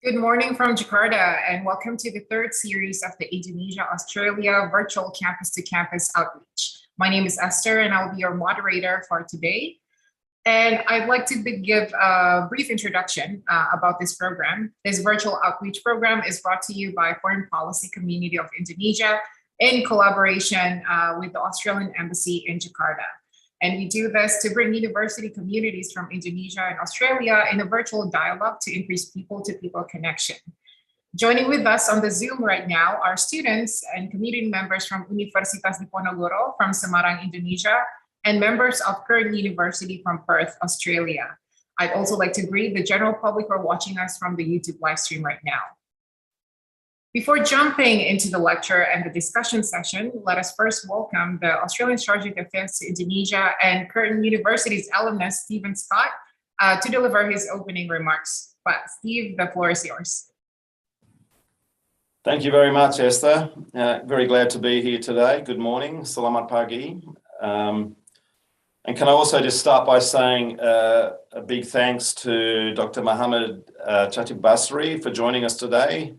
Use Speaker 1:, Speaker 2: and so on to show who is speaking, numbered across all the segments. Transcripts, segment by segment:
Speaker 1: Good morning from Jakarta, and welcome to the third series of the Indonesia-Australia Virtual Campus-to-Campus Outreach. My name is Esther, and I'll be your moderator for today. And I'd like to give a brief introduction about this program. This virtual outreach program is brought to you by Foreign Policy Community of Indonesia in collaboration with the Australian Embassy in Jakarta. And we do this to bring university communities from Indonesia and Australia in a virtual dialogue to increase people-to-people connection. Joining with us on the Zoom right now are students and community members from Universitas Diponegoro from Semarang, Indonesia, and members of Curtin University from Perth, Australia. I'd also like to greet the general public who are watching us from the YouTube live stream right now. Before jumping into the lecture and the discussion session, let us first welcome the Australian Strategic Affairs to Indonesia and Curtin University's alumnus, Stephen Scott, to deliver his opening remarks. But Steve, the floor is yours.
Speaker 2: Thank you very much, Esther. Very glad to be here today. Good morning. Selamat pagi. And can I also just start by saying a big thanks to Dr. Muhammad Chatib Basri for joining us today.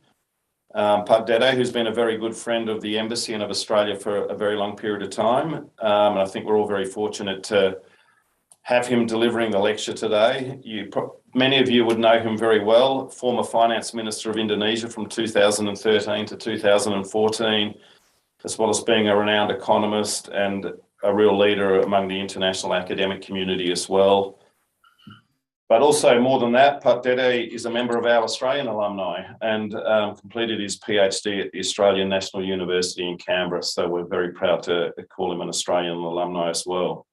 Speaker 2: Pak Dede, who's been a very good friend of the Embassy and of Australia for a very long period of time. And I think we're all very fortunate to have him delivering the lecture today. Many of you would know him very well, former Finance Minister of Indonesia from 2013 to 2014, as well as being a renowned economist and a real leader among the international academic community as well. But also more than that, Pak Dede is a member of our Australian alumni and completed his PhD at the Australian National University in Canberra. So we're very proud to call him an Australian alumni as well.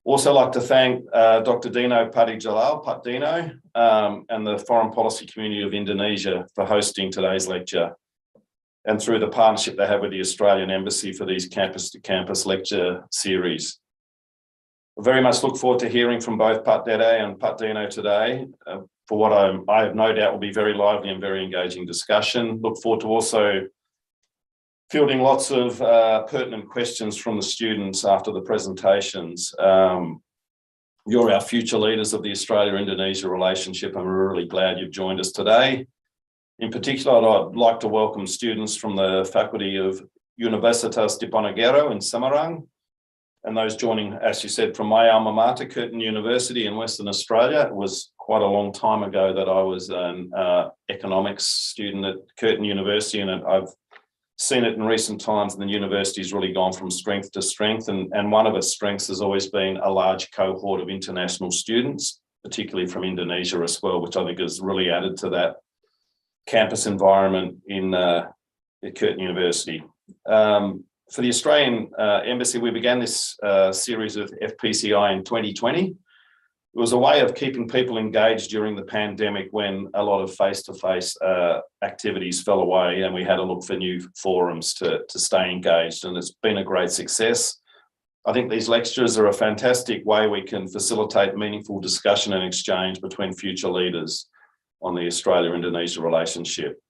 Speaker 2: Also like to thank Dr. Dino Padijalal, Pak Dino, and the Foreign Policy Community of Indonesia for hosting today's lecture, and through the partnership they have with the Australian Embassy for these campus-to-campus lecture series. I very much look forward to hearing from both Pak Dede and Pak Dino today for what I have no doubt will be very lively and very engaging discussion. Look forward to also fielding lots of pertinent questions from the students after the presentations. You're our future leaders of the Australia-Indonesia relationship, and we're really glad you've joined us today. In particular, I'd like to welcome students from the faculty of Universitas Diponegoro in Semarang, and those joining, as you said, from my alma mater, Curtin University in Western Australia. It was quite a long time ago that I was an economics student at Curtin University, and I've seen it in recent times, and the university's really gone from strength to strength, and one of its strengths has always been a large cohort of international students, particularly from Indonesia as well, which I think has really added to that campus environment at Curtin University. For the Australian Embassy, we began this series of FPCI in 2020. It was a way of keeping people engaged during the pandemic when a lot of face-to-face activities fell away, and we had to look for new forums to stay engaged, and it's been a great success. I think these lectures are a fantastic way we can facilitate meaningful discussion and exchange between future leaders on the Australia-Indonesia relationship.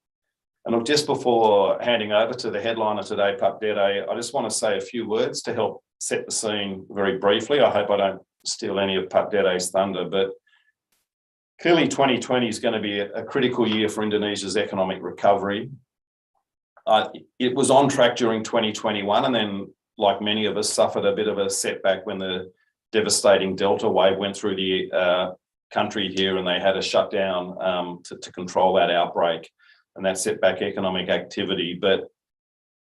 Speaker 2: And look, just before handing over to the headliner today, Pak Dede, I just want to say a few words to help set the scene very briefly. I hope I don't steal any of Pak Dede's thunder, but clearly 2020 is going to be a critical year for Indonesia's economic recovery. It was on track during 2021, and then, like many of us, suffered a bit of a setback when the devastating Delta wave went through the country here, and they had to shut down to control that outbreak. And that set back economic activity. But it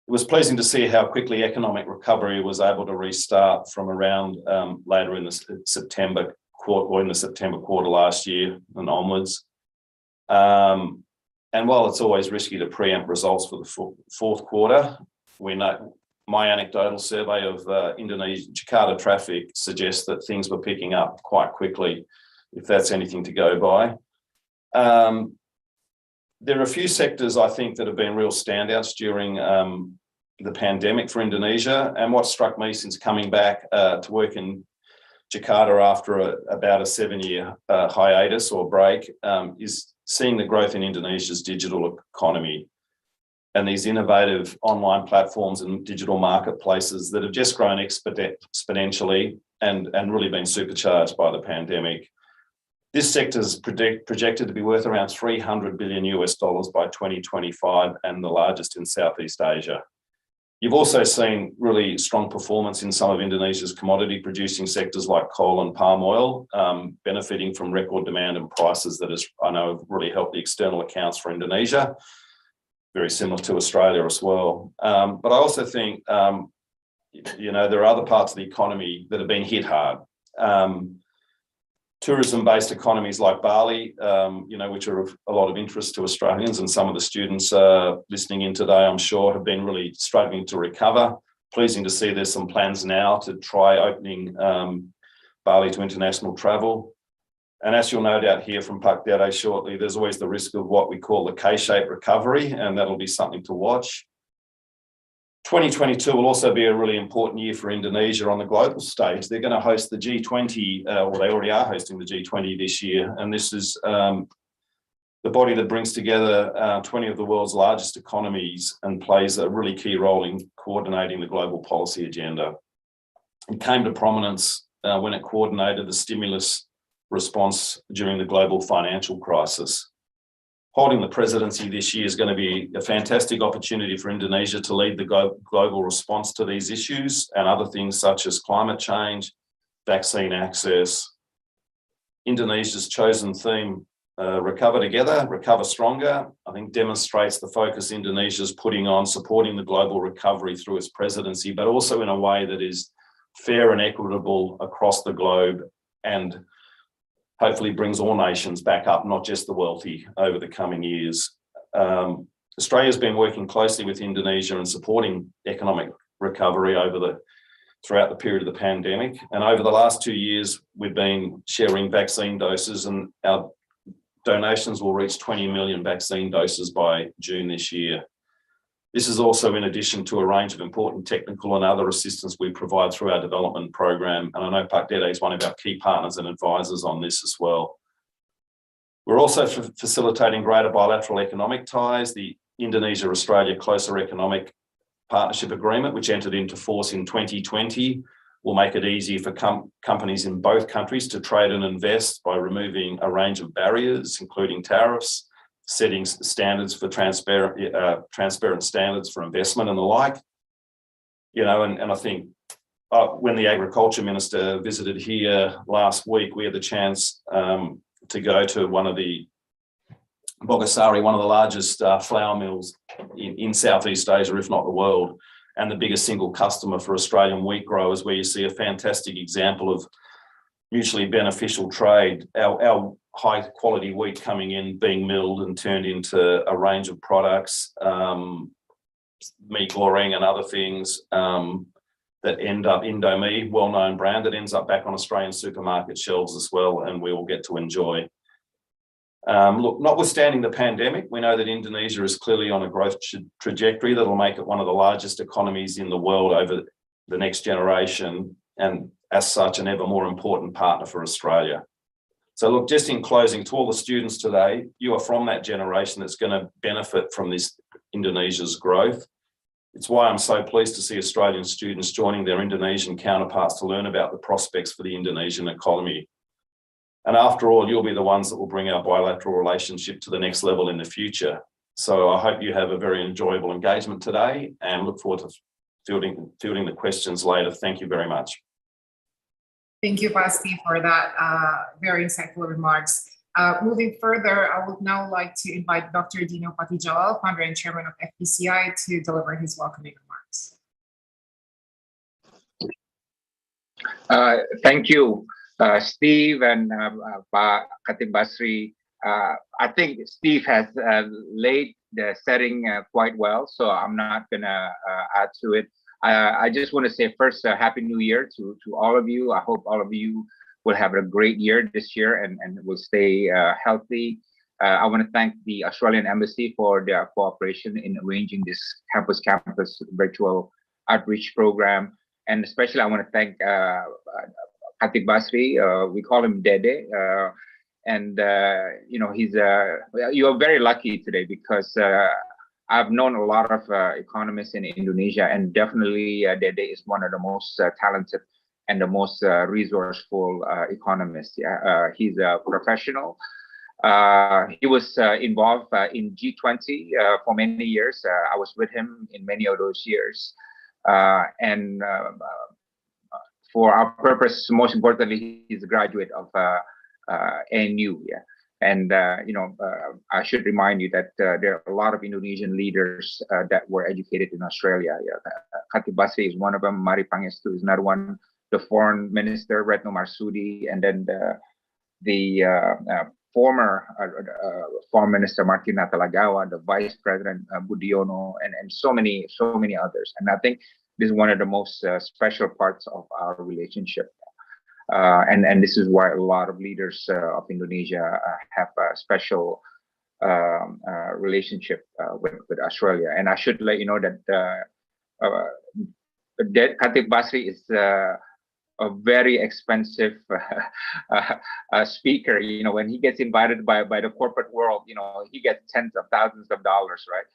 Speaker 2: was pleasing to see how quickly economic recovery was able to restart from around later in the September quarter, or in the September quarter last year and onwards. And while it's always risky to preempt results for the fourth quarter, we know my anecdotal survey of Indonesia Jakarta traffic suggests that things were picking up quite quickly, if that's anything to go by. There are a few sectors, I think, that have been real standouts during the pandemic for Indonesia. And what struck me since coming back to work in Jakarta after about a 7-year hiatus or break is seeing the growth in Indonesia's digital economy and these innovative online platforms and digital marketplaces that have just grown exponentially and really been supercharged by the pandemic. This sector is projected to be worth around $300 billion by 2025 and the largest in Southeast Asia. You've also seen really strong performance in some of Indonesia's commodity producing sectors like coal and palm oil, benefiting from record demand and prices that I know have really helped the external accounts for Indonesia, very similar to Australia as well. But I also think, there are other parts of the economy that have been hit hard. Tourism-based economies like Bali, which are of a lot of interest to Australians, and some of the students listening in today, I'm sure, have been really struggling to recover. Pleasing to see there's some plans now to try opening Bali to international travel. And as you'll no doubt hear from Pak Dede shortly, there's always the risk of what we call the Kshape Recovery, and that'll be something to watch. 2022 will also be a really important year for Indonesia on the global stage. They're going to host the G20, or they already are hosting the G20 this year. And this is the body that brings together 20 of the world's largest economies and plays a really key role in coordinating the global policy agenda. It came to prominence when it coordinated the stimulus response during the global financial crisis. Holding the presidency this year is going to be a fantastic opportunity for Indonesia to lead the global response to these issues and other things such as climate change, vaccine access. Indonesia's chosen theme, Recover Together, Recover Stronger, I think demonstrates the focus Indonesia is putting on supporting the global recovery through its presidency, but also in a way that is fair and equitable across the globe and hopefully brings all nations back up, not just the wealthy, over the coming years. Australia's been working closely with Indonesia and supporting economic recovery throughout the period of the pandemic. And over the last 2 years, we've been sharing vaccine doses, and our donations will reach 20 million vaccine doses by June this year. This is also in addition to a range of important technical and other assistance we provide through our development program. And I know Pak Dede is one of our key partners and advisors on this as well. We're also facilitating greater bilateral economic ties. The Indonesia-Australia Closer Economic Partnership Agreement, which entered into force in 2020, will make it easy for companies in both countries to trade and invest by removing a range of barriers, including tariffs, setting standards for transparent standards for investment and the like. And I think when the Agriculture Minister visited here last week, we had the chance to go to one of the Bogasari, one of the largest flour mills in Southeast Asia, if not the world, and the biggest single customer for Australian wheat growers, where you see a fantastic example of mutually beneficial trade. Our high quality wheat coming in, being milled and turned into a range of products, meat goreng and other things that end up Indomie, well-known brand, that ends up back on Australian supermarket shelves as well, and we will get to enjoy. Look, notwithstanding the pandemic, we know that Indonesia is clearly on a growth trajectory that will make it one of the largest economies in the world over the next generation, and as such, an ever more important partner for Australia. So look, just in closing, to all the students today, you are from that generation that's going to benefit from this Indonesia's growth. It's why I'm so pleased to see Australian students joining their Indonesian counterparts to learn about the prospects for the Indonesian economy. And after all, you'll be the ones that will bring our bilateral relationship to the next level in the future. So I hope you have a very enjoyable engagement today and look forward to fielding the questions later. Thank you very much.
Speaker 1: Thank you, Basti, for that very insightful remarks. Moving further, I would now like to invite Dr. Dino Patijawal, founder and chairman of FPCI, to deliver his welcoming remarks.
Speaker 3: Thank you, Steve and Pak Khatib Basri. I think Steve has laid the setting quite well, so I'm not going to add to it. I just want to say first, Happy New Year to all of you. I hope all of you will have a great year this year and will stay healthy. I want to thank the Australian Embassy for their cooperation in arranging this campus virtual outreach program. And especially I want to thank Khatib Basri, we call him Dede. You're very lucky today because I've known a lot of economists in Indonesia, and definitely Dede is one of the most talented and the most resourceful economist. He's a professional. He was involved in G20 for many years. I was with him in many of those years. And for our purpose, most importantly, he's a graduate of ANU. Yeah. And, I should remind you that there are a lot of Indonesian leaders that were educated in Australia. Yeah. Khatib Basri is one of them. Mari Pangestu is another one. The foreign minister, Retno Marsudi, and then the former foreign minister, Martina Talagawa, the vice president, Budiono, and so many others. And I think this is one of the most special parts of our relationship. And this is why a lot of leaders of Indonesia have a special relationship with Australia. And I should let you know that Khatib Basri is a very expensive speaker. When he gets invited by the corporate world, he gets tens of thousands of dollars, right?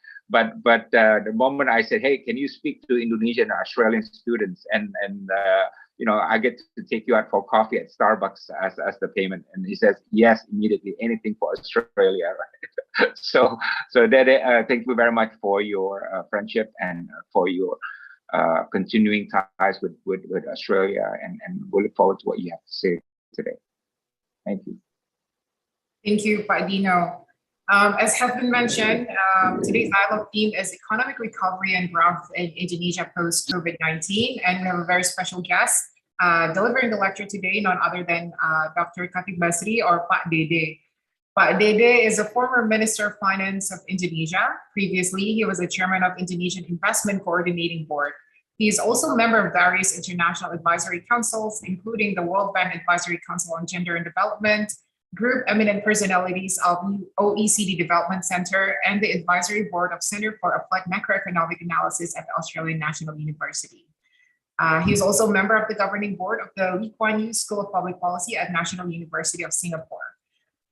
Speaker 3: But the moment I said, hey, can you speak to Indonesian and Australian students, and I get to take you out for coffee at Starbucks as the payment, and he says yes immediately, anything for Australia, right? so that thank you very much for your friendship and for your continuing ties with Australia, and we look forward to what you have to say today. Thank you.
Speaker 1: Thank you, Pak Dino. As has been mentioned, today's dialogue theme is economic recovery and growth in Indonesia post-COVID-19, and we have a very special guest delivering the lecture today, none other than Dr. Khatib Basri, or Pak Dede. Pak Dede is a former Minister of Finance of Indonesia. Previously, he was the chairman of Indonesian Investment Coordinating Board. He is also a member of various international advisory councils, including the World Bank Advisory Council on Gender and Development, Group Eminent Personalities of OECD Development Center, and the Advisory Board of Center for Applied Macroeconomic Analysis at the Australian National University. He is also a member of the governing board of the Lee Kuan Yew School of Public Policy at National University of Singapore.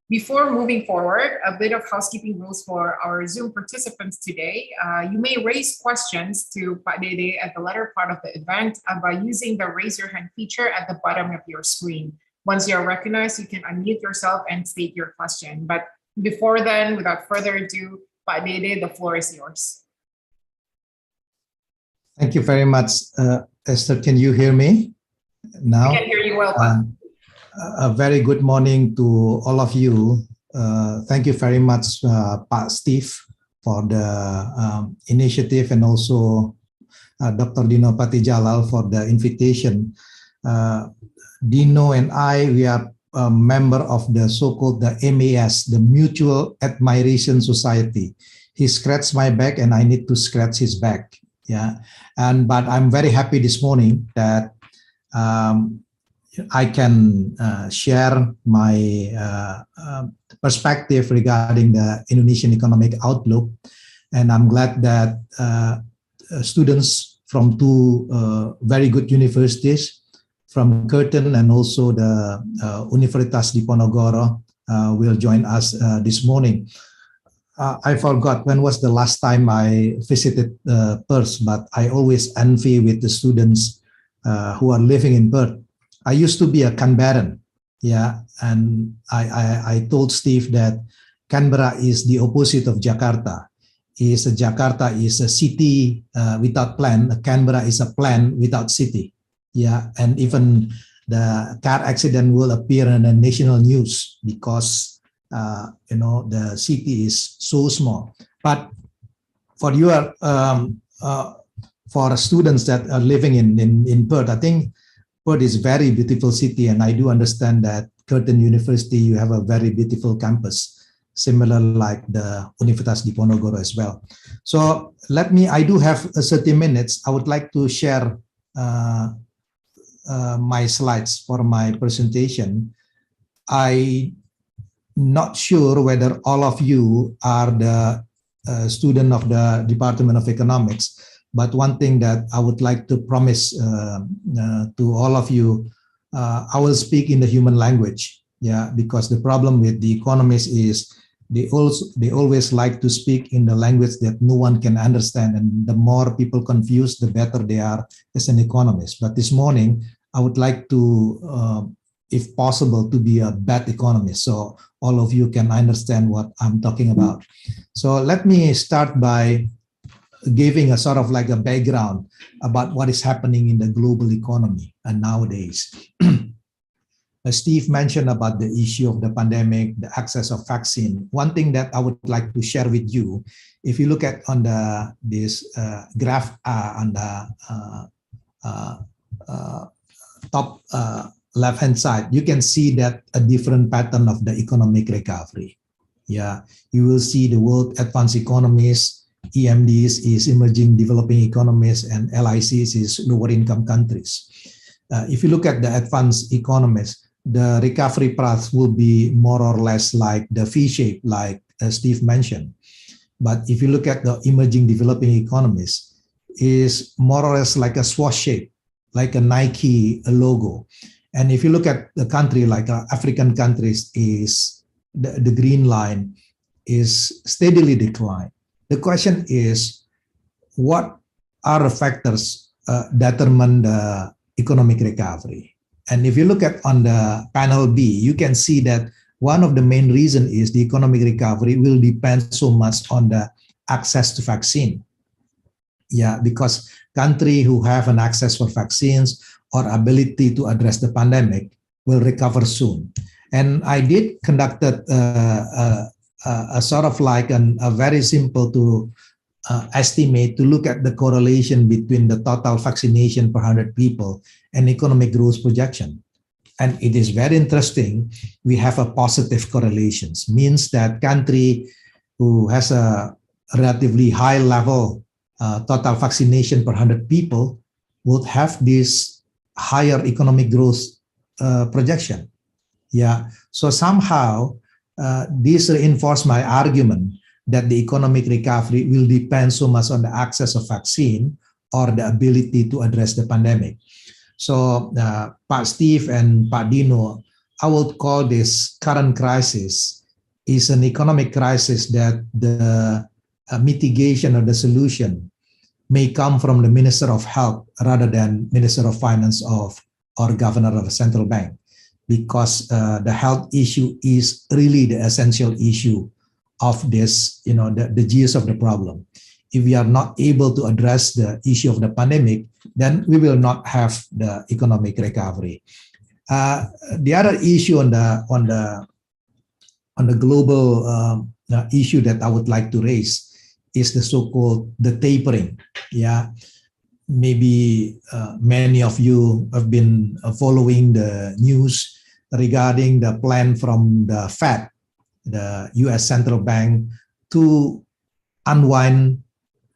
Speaker 1: Before moving forward, a bit of housekeeping rules for our Zoom participants today. You may raise questions to Pak Dede at the latter part of the event by using the raise your hand feature at the bottom of your screen. Once you're recognized, you can unmute yourself and state your question. But before then, without further ado, Pak Dede, the floor is yours.
Speaker 4: Thank you very much, Esther. Can you hear me now?
Speaker 1: I can hear you well, Pak.
Speaker 4: A very good morning to all of you. Thank you very much, Pak Steve, for the initiative, and also Dr. Dino Patijalal for the invitation. Dino and we are a member of the so-called the MAS, the Mutual Admiration Society. He scratched my back and I need to scratch his back. Yeah, but I'm very happy this morning that I can share my perspective regarding the Indonesian economic outlook, and I'm glad that students from two very good universities, from Curtin and also the Universitas Diponegoro, will join us this morning. I forgot when was the last time I visited Perth, but I always envy with the students who are living in Perth. I used to be a Canberran, yeah, and I told Steve that Canberra is the opposite of Jakarta. Jakarta is a city without plan. Canberra is a plan without city, yeah, and even the car accident will appear in the national news because the city is so small. But for your for students that are living in Perth, I think Perth is a very beautiful city, and I do understand that Curtin University, you have a very beautiful campus, similar like the Universitas Diponegoro as well. So I do have 30 minutes. I would like to share my slides for my presentation. I'm not sure whether all of you are the student of the Department of Economics, but one thing that I would like to promise to all of you, I will speak in the human language. Yeah, because the problem with the economists is they always like to speak in the language that no one can understand, and the more people confused, the better they are as an economist. But this morning, I would like to, if possible, to be a bad economist, so all of you can understand what I'm talking about. So let me start by giving a sort of like a background about what is happening in the global economy nowadays. Steve mentioned about the issue of the pandemic, the access of vaccine. One thing that I would like to share with you, if you look at on this graph on the top left-hand side, you can see that a different pattern of the economic recovery. Yeah, you will see the world advanced economies, EMDs is emerging developing economies, and LICs is lower income countries. If you look at the advanced economies, the recovery path will be more or less like the V shape, like Steve mentioned. But if you look at the emerging developing economies, is more or less like a swoosh shape, like a Nike logo. And if you look at the country like African countries, is the green line is steadily decline. The question is, what are the factors determine the economic recovery? And if you look at on the panel B, you can see that one of the main reasons is the economic recovery will depend so much on the access to vaccine. Yeah, because countries who have an access for vaccines or ability to address the pandemic will recover soon. And I did conducted a sort of like a very simple to estimate to look at the correlation between the total vaccination per 100 people and economic growth projection. And it is very interesting. We have a positive correlations, means that country who has a relatively high level total vaccination per 100 people would have this higher economic growth projection. Yeah, so somehow this reinforced my argument that the economic recovery will depend so much on the access of vaccine or the ability to address the pandemic. So Pak Steve and Pak Dino, I would call this current crisis is an economic crisis that the mitigation or the solution may come from the Minister of Health rather than Minister of Finance or Governor of a central bank, because the health issue is really the essential issue of this, the gist of the problem. If we are not able to address the issue of the pandemic, then we will not have the economic recovery. The other issue on the global issue that I would like to raise is the so-called the tapering. Yeah, maybe many of you have been following the news regarding the plan from the Fed, the U.S. Central Bank, to unwind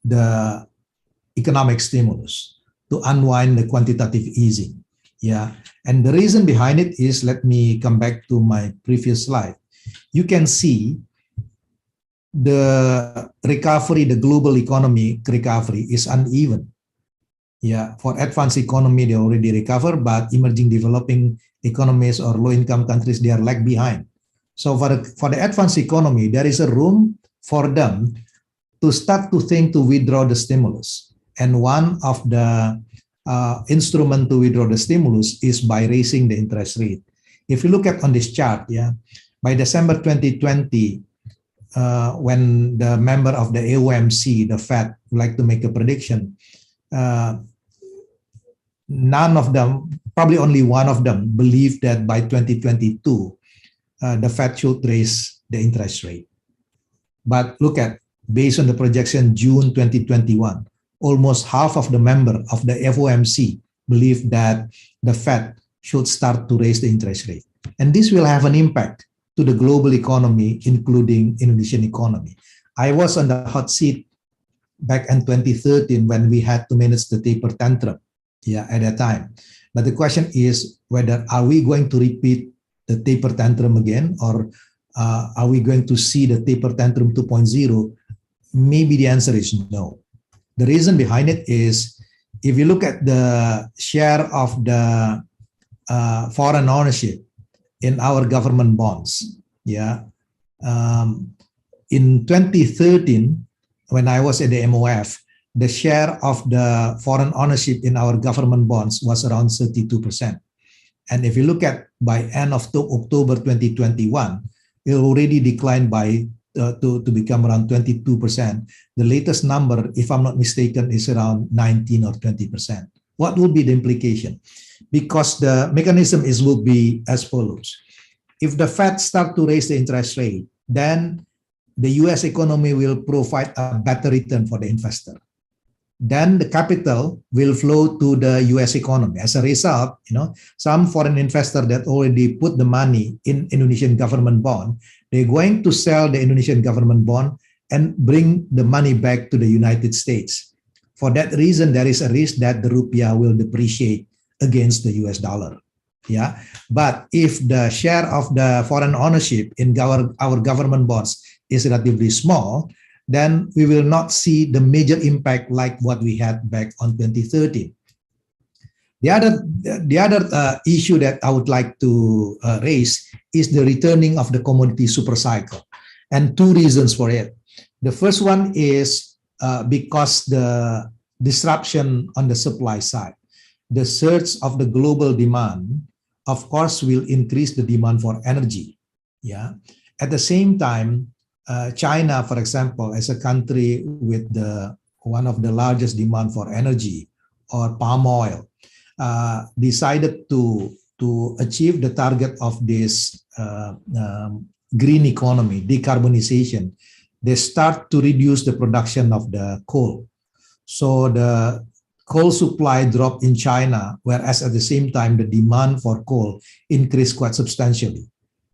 Speaker 4: the economic stimulus, to unwind the quantitative easing. Yeah, and the reason behind it is, let me come back to my previous slide. You can see the recovery, the global economy recovery is uneven. Yeah, for advanced economy, they already recover, but emerging developing economies or low-income countries, they are lag behind. So for the advanced economy, there is a room for them to start to think to withdraw the stimulus. And one of the instrument to withdraw the stimulus is by raising the interest rate. If you look at on this chart, yeah, by December 2020, when the member of the AOMC, the Fed, would like to make a prediction, none of them, probably only one of them, believed that by 2022, the Fed should raise the interest rate. But look at, based on the projection June 2021, almost half of the member of the FOMC believe that the Fed should start to raise the interest rate. And this will have an impact to the global economy, including Indonesian economy. I was on the hot seat back in 2013 when we had to manage the taper tantrum, yeah, at that time. But the question is whether are we going to repeat the taper tantrum again, or are we going to see the taper tantrum 2.0? Maybe the answer is no. The reason behind it is, if you look at the share of the foreign ownership in our government bonds, yeah, in 2013, when I was at the MOF, the share of the foreign ownership in our government bonds was around 32%. And if you look at by end of October 2021, it already declined by to become around 22%. The latest number, if I'm not mistaken, is around 19 or 20%. What will be the implication? Because the mechanism will be as follows. If the Fed start to raise the interest rate, then the US economy will provide a better return for the investor. Then the capital will flow to the US economy. As a result, some foreign investor that already put the money in Indonesian government bond, they're going to sell the Indonesian government bond and bring the money back to the United States. For that reason, there is a risk that the rupiah will depreciate against the US dollar. Yeah, but if the share of the foreign ownership in our government bonds is relatively small, then we will not see the major impact like what we had back on 2013. The other issue that I would like to raise is the returning of the commodity super cycle, and two reasons for it. The first one is because the disruption on the supply side, the surge of the global demand, of course, will increase the demand for energy. Yeah. At the same time, China, for example, as a country with one of the largest demand for energy or palm oil, decided to achieve the target of this green economy, decarbonization. They start to reduce the production of the coal. So the coal supply dropped in China, whereas at the same time, the demand for coal increased quite substantially.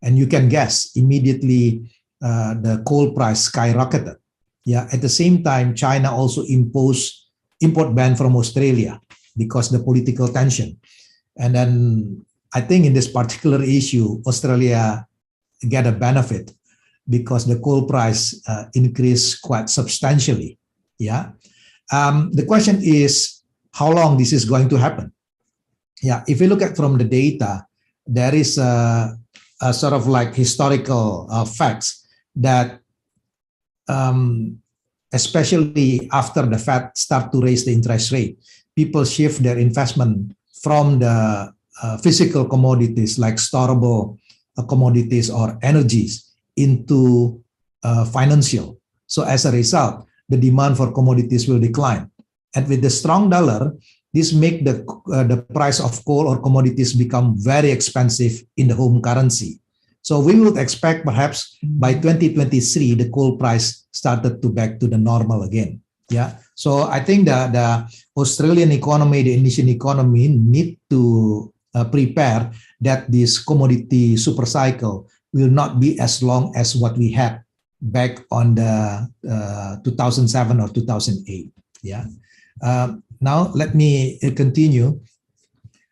Speaker 4: And you can guess, immediately, the coal price skyrocketed. Yeah. At the same time, China also imposed import ban from Australia because the political tension. And then I think in this particular issue, Australia get a benefit because the coal price increased quite substantially. Yeah. The question is how long this is going to happen. Yeah. If you look at from the data, there is a sort of like historical facts that especially after the Fed start to raise the interest rate, people shift their investment from the physical commodities like storable commodities or energies into financial. So as a result, the demand for commodities will decline. And with the strong dollar, this make the price of coal or commodities become very expensive in the home currency. So we would expect perhaps by 2023, the coal price started to back to the normal again. Yeah. So I think the Australian economy, the Indonesian economy need to prepare that this commodity super cycle will not be as long as what we had back on the 2007 or 2008. Yeah. Now let me continue.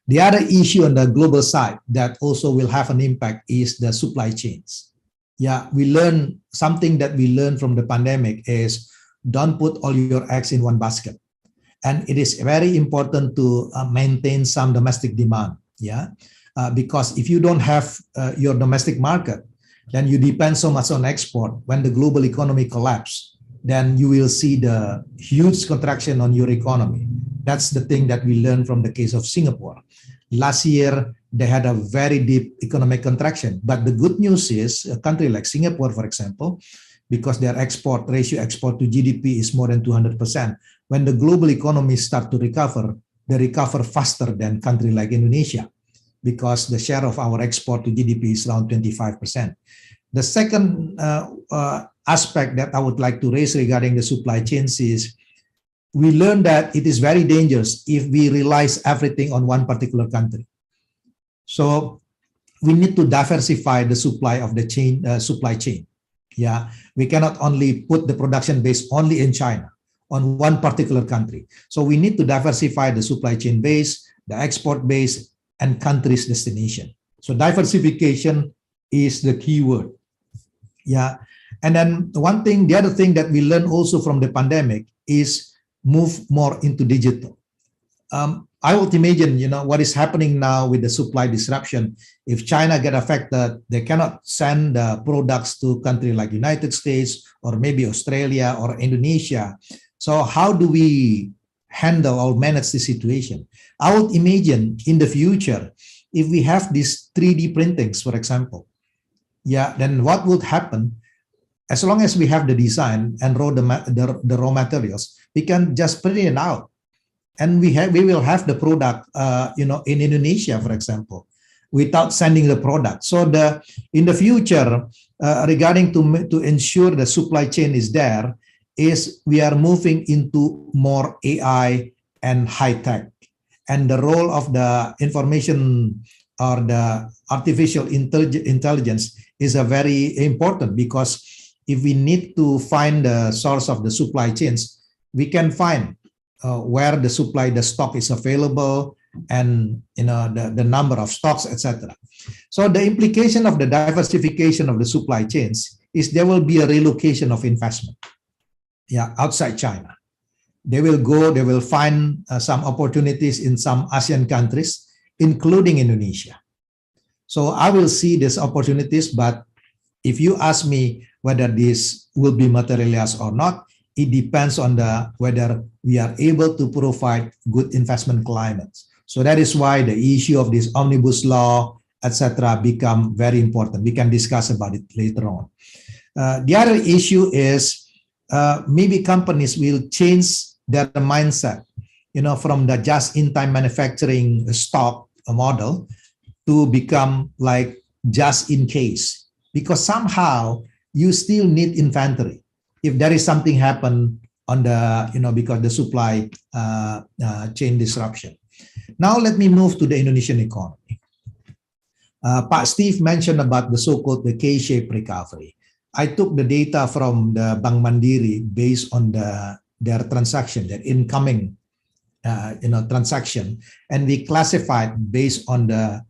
Speaker 4: The other issue on the global side that also will have an impact is the supply chains. Yeah, something that we learned from the pandemic is don't put all your eggs in one basket. And it is very important to maintain some domestic demand. Yeah, because if you don't have your domestic market, then you depend so much on export. When the global economy collapses, then you will see the huge contraction on your economy. That's the thing that we learned from the case of Singapore. Last year, they had a very deep economic contraction. But the good news is a country like Singapore, for example, because their export to GDP is more than 200%. When the global economy start to recover, they recover faster than country like Indonesia because the share of our export to GDP is around 25%. The second aspect that I would like to raise regarding the supply chains is we learned that it is very dangerous if we rely everything on one particular country. So we need to diversify the supply of the supply chain. Yeah, we cannot only put the production base only in China, on one particular country. So we need to diversify the supply chain base, the export base, and country's destination. So diversification is the key word. Yeah, and then the other thing that we learned also from the pandemic is move more into digital. I would imagine, what is happening now with the supply disruption. If China get affected, they cannot send products to country like United States or maybe Australia or Indonesia. So how do we handle or manage the situation? I would imagine in the future, if we have these 3D printings, for example, then what would happen? As long as we have the design and the raw materials, we can just print it out, and we will have the product, in Indonesia, for example, without sending the product. So in the future, regarding to ensure the supply chain is there, is we are moving into more AI and high tech, and the role of the information or the artificial intelligence is a very important, because if we need to find the source of the supply chains, we can find where the stock is available, and the number of stocks, etc. So the implication of the diversification of the supply chains is there will be a relocation of investment, outside China. They will find some opportunities in some ASEAN countries, including Indonesia. So I will see these opportunities, but if you ask me whether this will be materialized or not, it depends on whether we are able to provide good investment climates. So that is why the issue of this omnibus law, etc., become very important. We can discuss about it later on. The other issue is maybe companies will change their mindset, from the just-in-time manufacturing stock model to become like just in case, because somehow you still need inventory if there is something happen on the, because the supply chain disruption. Now let me move to the Indonesian economy. Pak Steve mentioned about the so-called the K-shaped recovery. I took the data from the Bank Mandiri based on their transaction, their incoming transaction, and we classified based on the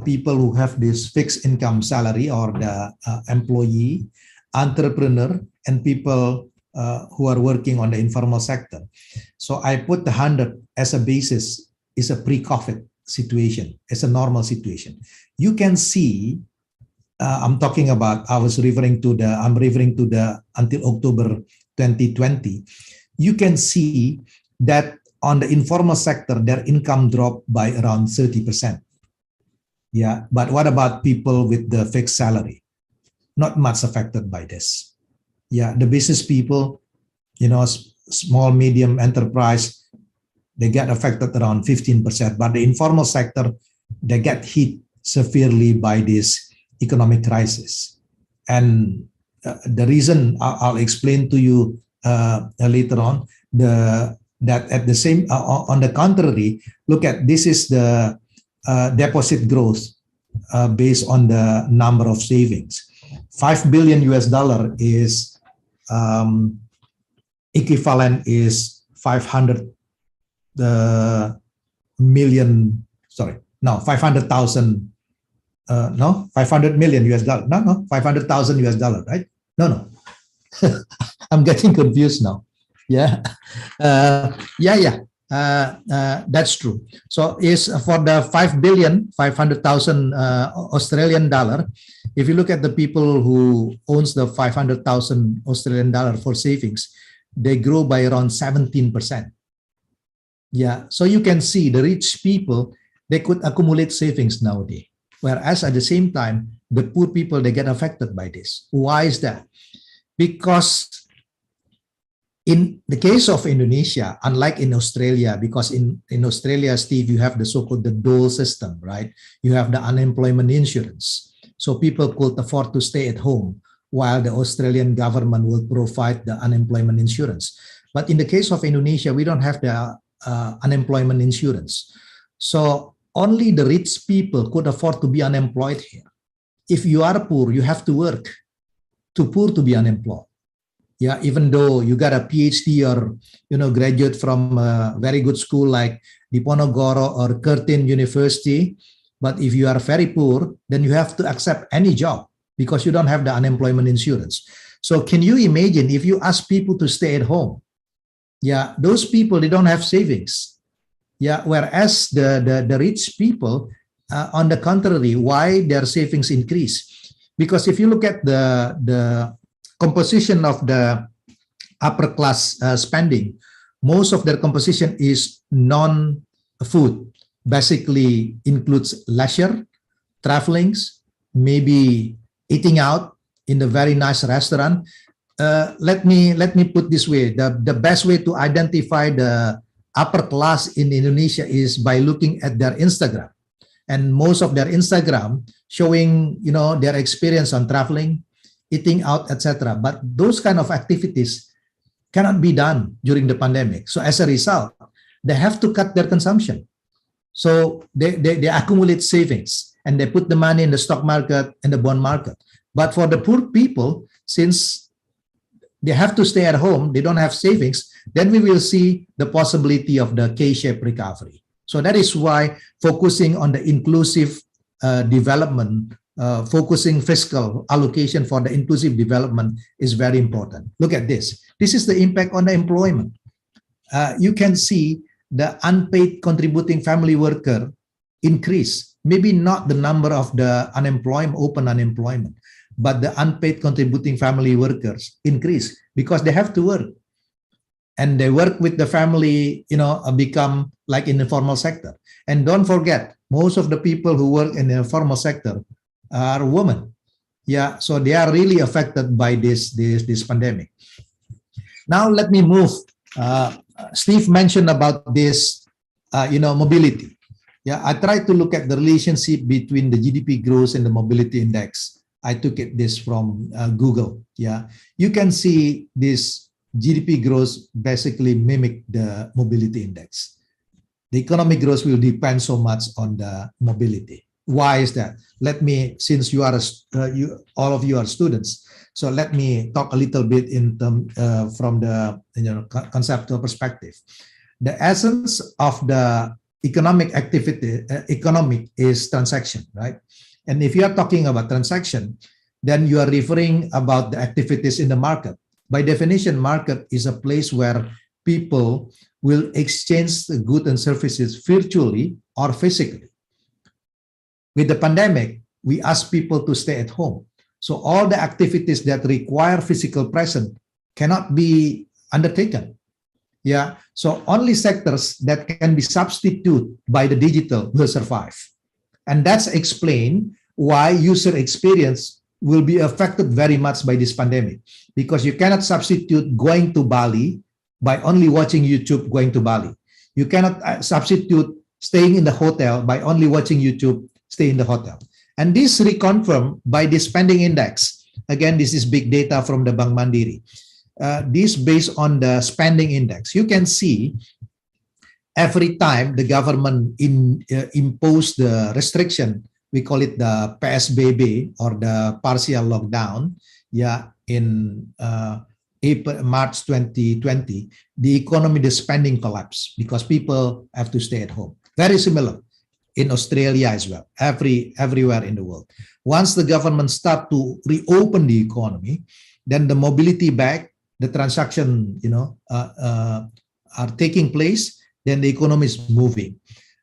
Speaker 4: people who have this fixed income salary, or the employee, entrepreneur, and people who are working on the informal sector. So I put the 100 as a basis, is a pre-COVID situation, it's a normal situation. You can see, I'm referring to the until October 2020. You can see that on the informal sector, their income dropped by around 30%. But what about people with the fixed salary? Not much affected by this. The business people, small, medium enterprise, they get affected around 15%, but the informal sector, they get hit severely by this economic crisis. And the reason I'll explain to you later on, that at the same, on the contrary, look at, this is the deposit growth based on the number of savings. $5 billion is equivalent is 500 million, sorry, no, 500,000, no, 500 million US dollar, no, 500,000 US dollar, right? No. I'm getting confused now. That's true. So is for the 500,000 Australian dollar. If you look at the people who owns the 500,000 Australian dollar for savings, they grow by around 17%. So you can see the rich people, they could accumulate savings nowadays, whereas at the same time, the poor people, they get affected by this. Why is that? Because in the case of Indonesia, unlike in Australia, because in Australia, Steve, you have the so-called the dole system, right? You have the unemployment insurance. So people could afford to stay at home while the Australian government will provide the unemployment insurance. But in the case of Indonesia, we don't have the unemployment insurance. So only the rich people could afford to be unemployed here. If you are poor, you have to work. Too poor to be unemployed. Even though you got a PhD or graduate from a very good school like Diponegoro or Curtin University, but if you are very poor, then you have to accept any job because you don't have the unemployment insurance. So can you imagine if you ask people to stay at home? Those people, they don't have savings. Whereas the rich people, on the contrary, why their savings increase? Because if you look at the composition of the upper class spending, most of their composition is non-food, basically includes leisure, travelings, maybe eating out in a very nice restaurant. Let me put this way: the best way to identify the upper class in Indonesia is by looking at their Instagram, and most of their Instagram showing their experience on traveling, eating out, etc. But those kind of activities cannot be done during the pandemic. So as a result, they have to cut their consumption. So they accumulate savings and they put the money in the stock market and the bond market. But for the poor people, since they have to stay at home, they don't have savings, then we will see the possibility of the K-shaped recovery. So that is why focusing on the inclusive development, focusing fiscal allocation for the inclusive development is very important. Look at this. This is the impact on the employment. You can see the unpaid contributing family worker increase. Maybe not the number of the open unemployment, but the unpaid contributing family workers increase because they have to work. And they work with the family, become like in the formal sector. And don't forget, most of the people who work in the formal sector are women. Yeah, so they are really affected by this pandemic. Now let me move. Steve mentioned about this, mobility. Yeah, I tried to look at the relationship between the GDP growth and the mobility index. I took this from Google. Yeah, you can see this GDP growth basically mimic the mobility index. The economic growth will depend so much on the mobility. Why is that? Let me, since you are all of you are students, so let me talk a little bit in from the conceptual perspective. The essence of the economic activity, is transaction, right? And if you are talking about transaction, then you are referring about the activities in the market. By definition, market is a place where people will exchange the goods and services virtually or physically. With the pandemic, we ask people to stay at home. So all the activities that require physical presence cannot be undertaken. Yeah. So only sectors that can be substituted by the digital will survive. And that's explained why user experience will be affected very much by this pandemic, because you cannot substitute going to Bali by only watching YouTube going to Bali. You cannot substitute staying in the hotel by only watching YouTube stay in the hotel. And this reconfirmed by the spending index. Again, this is big data from the Bank Mandiri. This based on the spending index. You can see every time the government imposed the restriction, we call it the PSBB or the partial lockdown, yeah, in March 2020, the economy, the spending collapsed because people have to stay at home. Very similar in Australia as well, everywhere in the world. Once the government start to reopen the economy, then the mobility back, the transaction, are taking place, then the economy is moving.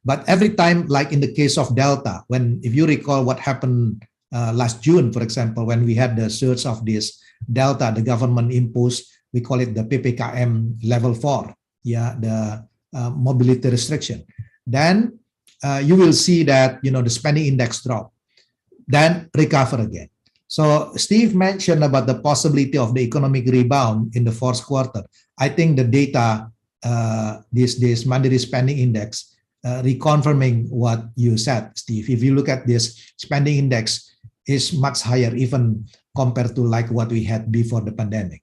Speaker 4: But every time, like in the case of Delta, if you recall what happened last June, for example, when we had the surge of this Delta, the government imposed, we call it the PPKM level 4, yeah, the mobility restriction. Then you will see that, the spending index drop, then recover again. So Steve mentioned about the possibility of the economic rebound in the fourth quarter. I think the data, this Mandiri spending index, reconfirming what you said, Steve. If you look at this spending index, is much higher even compared to like what we had before the pandemic.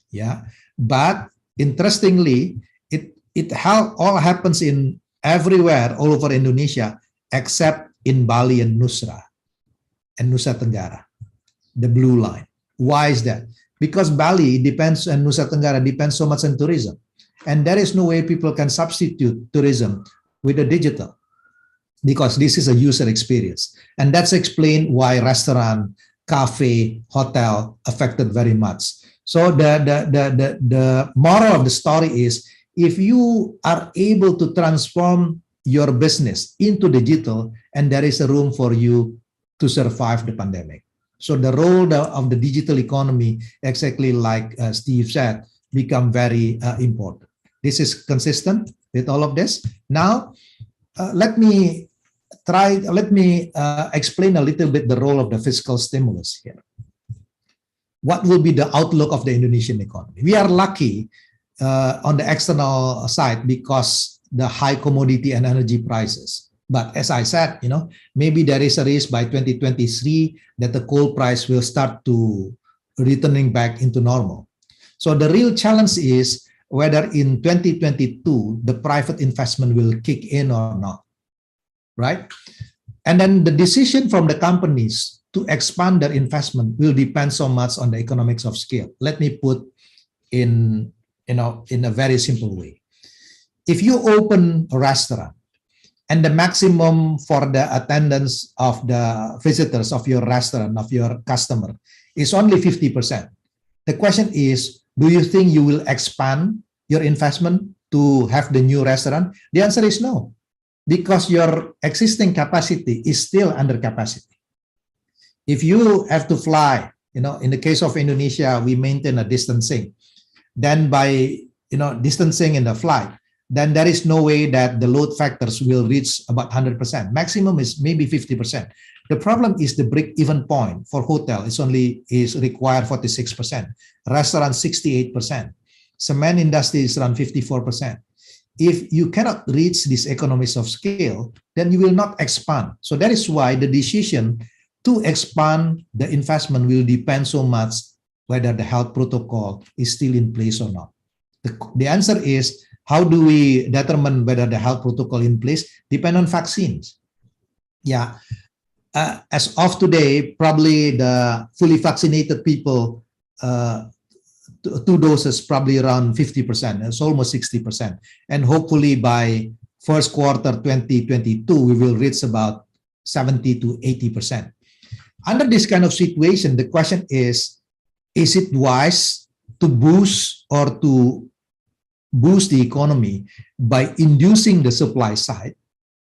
Speaker 4: Yeah, but interestingly, it all happens in everywhere all over Indonesia except in Bali and Nusa Tenggara, the blue line. Why is that? Because Bali depends and Nusa Tenggara depends so much on tourism, and there is no way people can substitute tourism with the digital, because this is a user experience. And that's explained why restaurant, cafe, hotel affected very much. So the moral of the story is, if you are able to transform your business into digital, and there is a room for you to survive the pandemic. So the role of the digital economy, exactly like Steve said, become very important. This is consistent with all of this. Now, let me explain a little bit the role of the fiscal stimulus here. What will be the outlook of the Indonesian economy? We are lucky on the external side because the high commodity and energy prices. But as I said, maybe there is a risk by 2023 that the coal price will start to returning back into normal. So the real challenge is whether in 2022 the private investment will kick in or not, right? And then the decision from the companies to expand their investment will depend so much on the economics of scale. Let me put in a very simple way. If you open a restaurant and the maximum for the attendance of the visitors of your restaurant, of your customer, is only 50%. The question is, do you think you will expand your investment to have the new restaurant? The answer is no, because your existing capacity is still under capacity. If you have to fly, in the case of Indonesia, we maintain a distancing. Then by, distancing in the flight, then there is no way that the load factors will reach about 100%. Maximum is maybe 50%. The problem is the break-even point for hotel is required 46%, restaurant 68%, cement industry is around 54%. If you cannot reach these economies of scale, then you will not expand. So that is why the decision to expand the investment will depend so much whether the health protocol is still in place or not. The answer is, how do we determine whether the health protocol in place? Depend on vaccines. Yeah. As of today, probably the fully vaccinated people, 2 doses, probably around 50%. It's almost 60%. And hopefully by first quarter 2022, we will reach about 70 to 80%. Under this kind of situation, the question is it wise to boost the economy by inducing the supply side,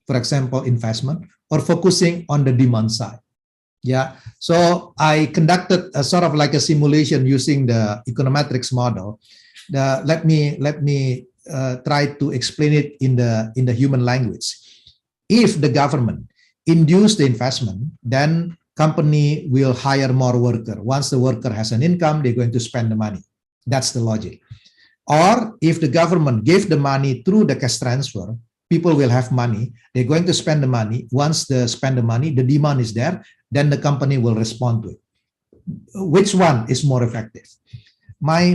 Speaker 4: for example, investment, or focusing on the demand side? Yeah, so I conducted a sort of like a simulation using the econometrics model. Let me try to explain it in the human language. If the government induce the investment, then company will hire more worker. Once the worker has an income, they're going to spend the money. That's the logic. Or if the government gave the money through the cash transfer, people will have money. They're going to spend the money. Once they spend the money, the demand is there, then the company will respond to it. Which one is more effective? My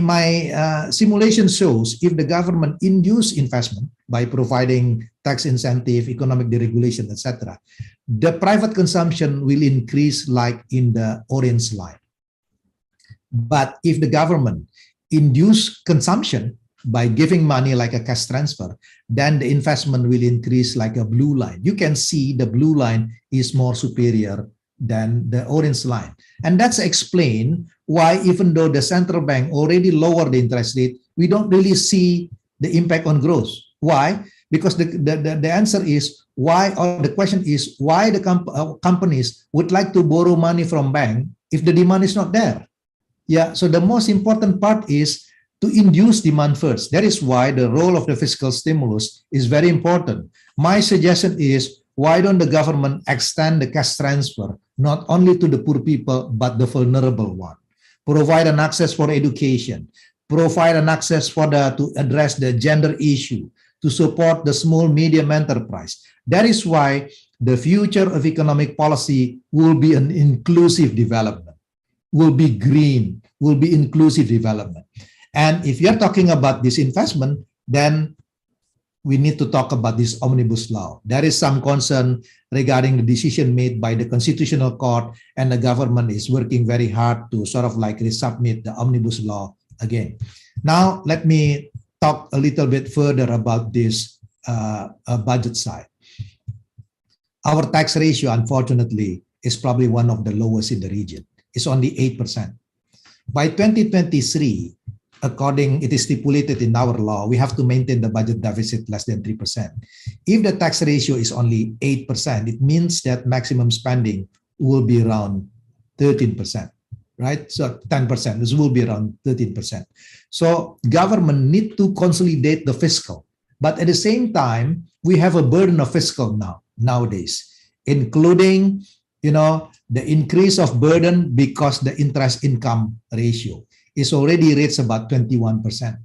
Speaker 4: simulation shows if the government induce investment by providing tax incentive, economic deregulation, etc., the private consumption will increase like in the orange line. But if the government induce consumption by giving money like a cash transfer, then the investment will increase like a blue line. You can see the blue line is more superior than the orange line. And that's explain why, even though the central bank already lowered the interest rate, we don't really see the impact on growth. Why? Because the answer is why, or the question is why the companies would like to borrow money from bank if the demand is not there. Yeah, so the most important part is to induce demand first. That is why the role of the fiscal stimulus is very important. My suggestion is, why don't the government extend the cash transfer not only to the poor people, but the vulnerable one? Provide an access for education, provide an access for to address the gender issue, to support the small medium enterprise. That is why the future of economic policy will be an inclusive development, will be green, will be inclusive development. And if you're talking about this investment, then we need to talk about this omnibus law. There is some concern regarding the decision made by the Constitutional Court, and the government is working very hard to sort of like resubmit the omnibus law again. Now, let me talk a little bit further about this budget side. Our tax ratio, unfortunately, is probably one of the lowest in the region. It's only 8%. By 2023, according, it is stipulated in our law, we have to maintain the budget deficit less than 3%. If the tax ratio is only 8%, it means that maximum spending will be around 13%, right? So 10%, this will be around 13%. So government need to consolidate the fiscal, but at the same time, we have a burden of fiscal nowadays, including, the increase of burden because the interest income ratio is already reached about 21%.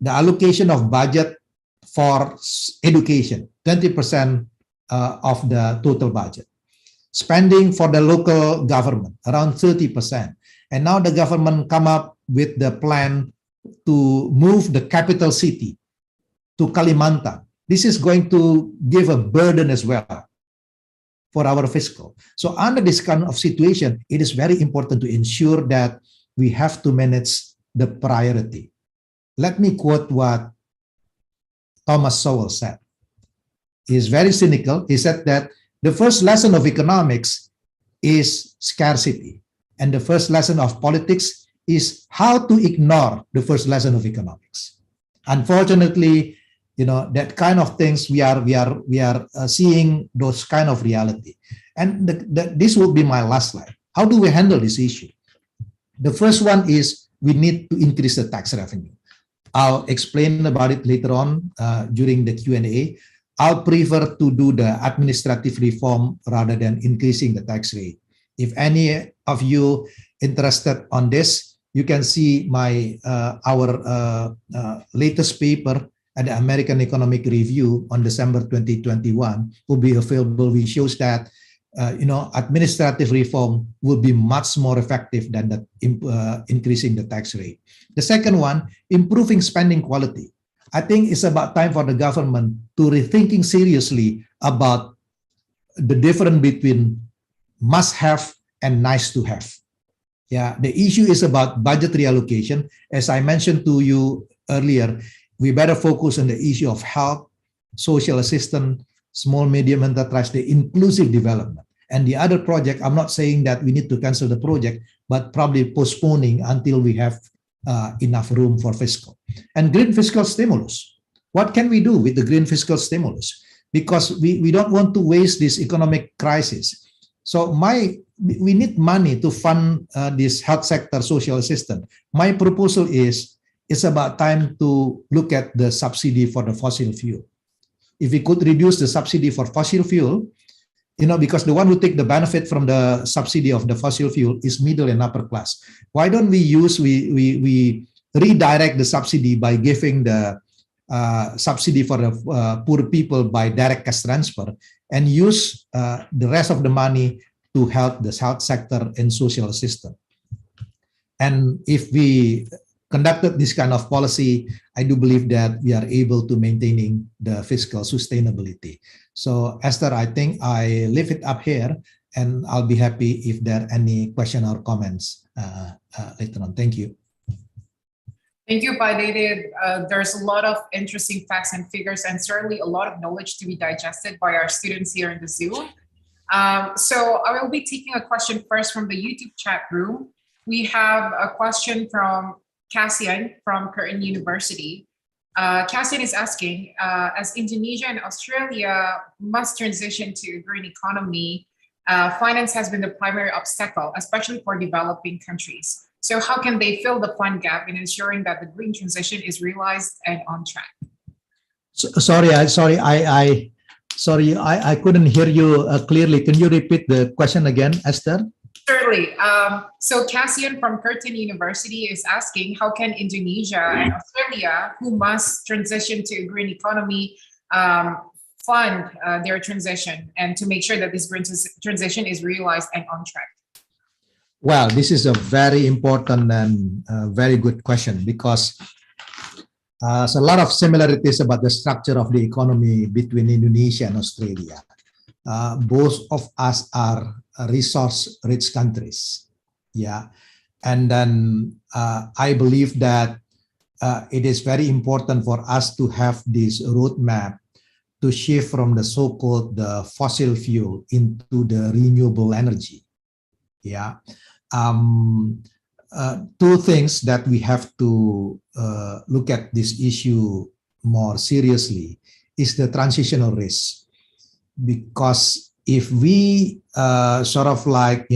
Speaker 4: The allocation of budget for education, 20% of the total budget. Spending for the local government, around 30%. And now the government come up with the plan to move the capital city to Kalimantan. This is going to give a burden as well for our fiscal. So under this kind of situation, it is very important to ensure that we have to manage the priority. Let me quote what Thomas Sowell said. He is very cynical. He said that the first lesson of economics is scarcity. And the first lesson of politics is how to ignore the first lesson of economics. Unfortunately, that kind of things we are seeing those kind of reality. And this will be my last slide. How do we handle this issue? The first one is we need to increase the tax revenue. I'll explain about it later on during the Q&A. I'll prefer to do the administrative reform rather than increasing the tax rate. If any of you interested on this, you can see our latest paper at the American Economic Review on December 2021 will be available, which shows that administrative reform will be much more effective than increasing the tax rate. The second one, improving spending quality. I think it's about time for the government to rethinking seriously about the difference between must have and nice to have. Yeah, the issue is about budget reallocation. As I mentioned to you earlier, we better focus on the issue of health, social assistance, small, medium enterprise, the inclusive development. And the other project, I'm not saying that we need to cancel the project, but probably postponing until we have enough room for fiscal. And green fiscal stimulus. What can we do with the green fiscal stimulus? Because we don't want to waste this economic crisis. So we need money to fund this health sector social assistance. My proposal is, it's about time to look at the subsidy for the fossil fuel. If we could reduce the subsidy for fossil fuel, because the one who take the benefit from the subsidy of the fossil fuel is middle and upper class. Why don't we redirect the subsidy by giving the subsidy for the poor people by direct cash transfer and use the rest of the money to help the health sector and social assistance. And if we conducted this kind of policy, I do believe that we are able to maintaining the fiscal sustainability. So Esther, I think I leave it up here and I'll be happy if there are any question or comments later on. Thank you.
Speaker 1: Thank you, Pak David. There's a lot of interesting facts and figures and certainly a lot of knowledge to be digested by our students here in the Zoom. So I will be taking a question first from the YouTube chat room. We have a question from Cassian from Curtin University. Cassian is asking, as Indonesia and Australia must transition to a green economy, finance has been the primary obstacle, especially for developing countries. So how can they fill the fund gap in ensuring that the green transition is realized and on track?
Speaker 4: Sorry, I couldn't hear you clearly. Can you repeat the question again, Esther?
Speaker 1: Certainly. So Cassian from Curtin University is asking, how can Indonesia and Australia, who must transition to a green economy, fund their transition and to make sure that this green transition is realized and on track?
Speaker 4: Well, this is a very important and very good question because there's a lot of similarities about the structure of the economy between Indonesia and Australia. Both of us are resource-rich countries, yeah. And then I believe that it is very important for us to have this roadmap to shift from the so-called the fossil fuel into the renewable energy, yeah. Two things that we have to look at this issue more seriously is the transitional risk. Because if we sort of like,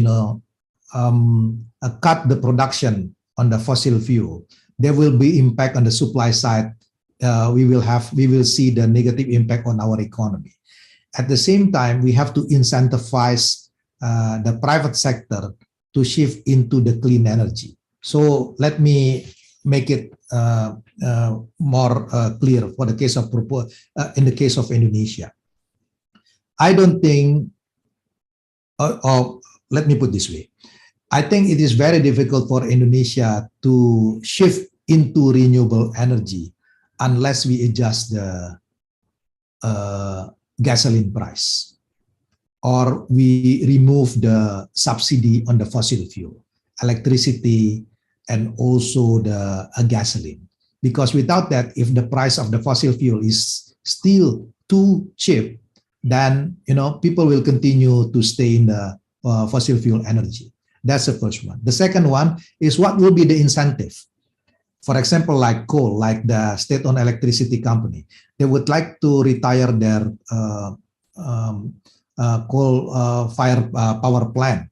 Speaker 4: cut the production on the fossil fuel, there will be impact on the supply side. We will see the negative impact on our economy. At the same time, we have to incentivize the private sector to shift into the clean energy. So let me make it more clear for the case of in the case of Indonesia. I don't think, or let me put this way. I think it is very difficult for Indonesia to shift into renewable energy unless we adjust the gasoline price or we remove the subsidy on the fossil fuel, electricity, and also the gasoline. Because without that, if the price of the fossil fuel is still too cheap, then people will continue to stay in the fossil fuel energy. That's the first one. The second one is what will be the incentive? For example, like coal, like the state-owned electricity company, they would like to retire their coal-fired power plant.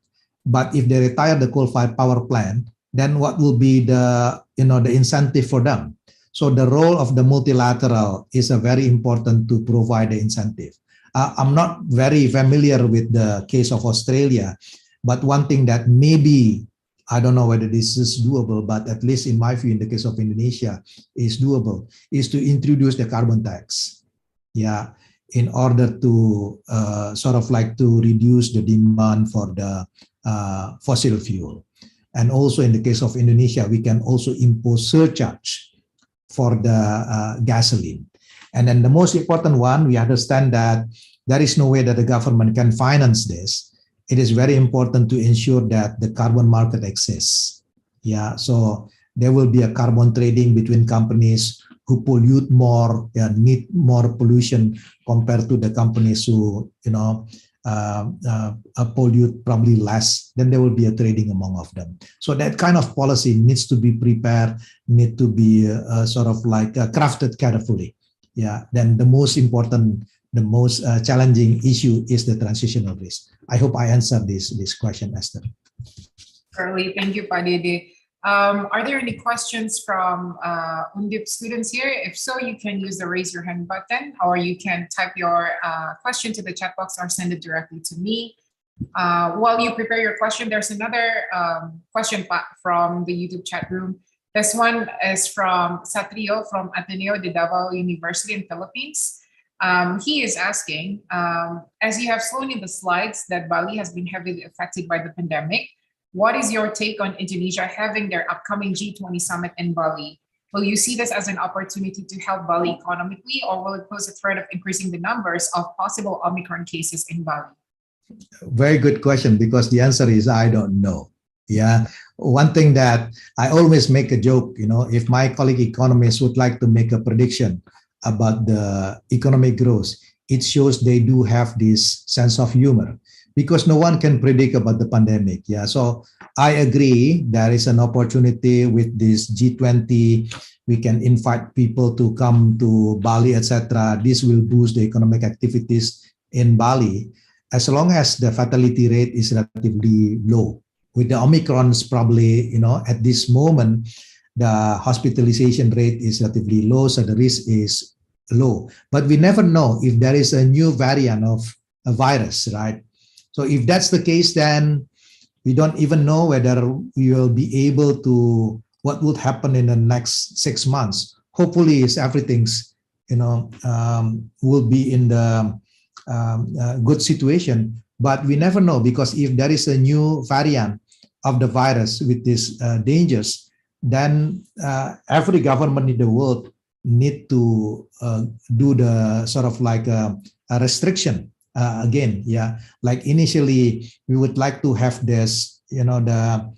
Speaker 4: But if they retire the coal-fired power plant, then what will be the the incentive for them? So the role of the multilateral is very important to provide the incentive. I'm not very familiar with the case of Australia, but one thing that maybe, I don't know whether this is doable, but at least in my view, in the case of Indonesia, is doable, is to introduce the carbon tax. Yeah, in order to sort of like to reduce the demand for the fossil fuel. And also in the case of Indonesia, we can also impose surcharge for the gasoline. And then the most important one, we understand that there is no way that the government can finance this. It is very important to ensure that the carbon market exists. Yeah, so there will be a carbon trading between companies who pollute more, need more pollution compared to the companies who, pollute probably less. Then there will be a trading among of them. So that kind of policy needs to be prepared, need to be sort of like crafted carefully. Yeah. Then the most important, the most challenging issue is the transitional risk. I hope I answered this question, Esther.
Speaker 1: Certainly, thank you, Pak Dede. Are there any questions from Undip students here? If so, you can use the raise your hand button, or you can type your question to the chat box or send it directly to me. While you prepare your question, there's another question from the YouTube chat room. This one is from Satrio from Ateneo de Davao University in Philippines. He is asking, as you have shown in the slides that Bali has been heavily affected by the pandemic, what is your take on Indonesia having their upcoming G20 summit in Bali? Will you see this as an opportunity to help Bali economically, or will it pose a threat of increasing the numbers of possible Omicron cases in Bali?
Speaker 4: Very good question, because the answer is I don't know. Yeah. One thing that I always make a joke, if my colleague economists would like to make a prediction about the economic growth, it shows they do have this sense of humor, because no one can predict about the pandemic. Yeah, so I agree there is an opportunity with this G20. We can invite people to come to Bali, etc. This will boost the economic activities in Bali, as long as the fatality rate is relatively low. With the Omicrons, probably, at this moment, the hospitalization rate is relatively low, so the risk is low. But we never know if there is a new variant of a virus, right? So if that's the case, then we don't even know whether we will be able to, what would happen in the next 6 months. Hopefully, everything's, will be in the good situation. But we never know, because if there is a new variant of the virus with these dangers, then every government in the world need to do the sort of like a restriction again. Yeah, like initially we would like to have this, the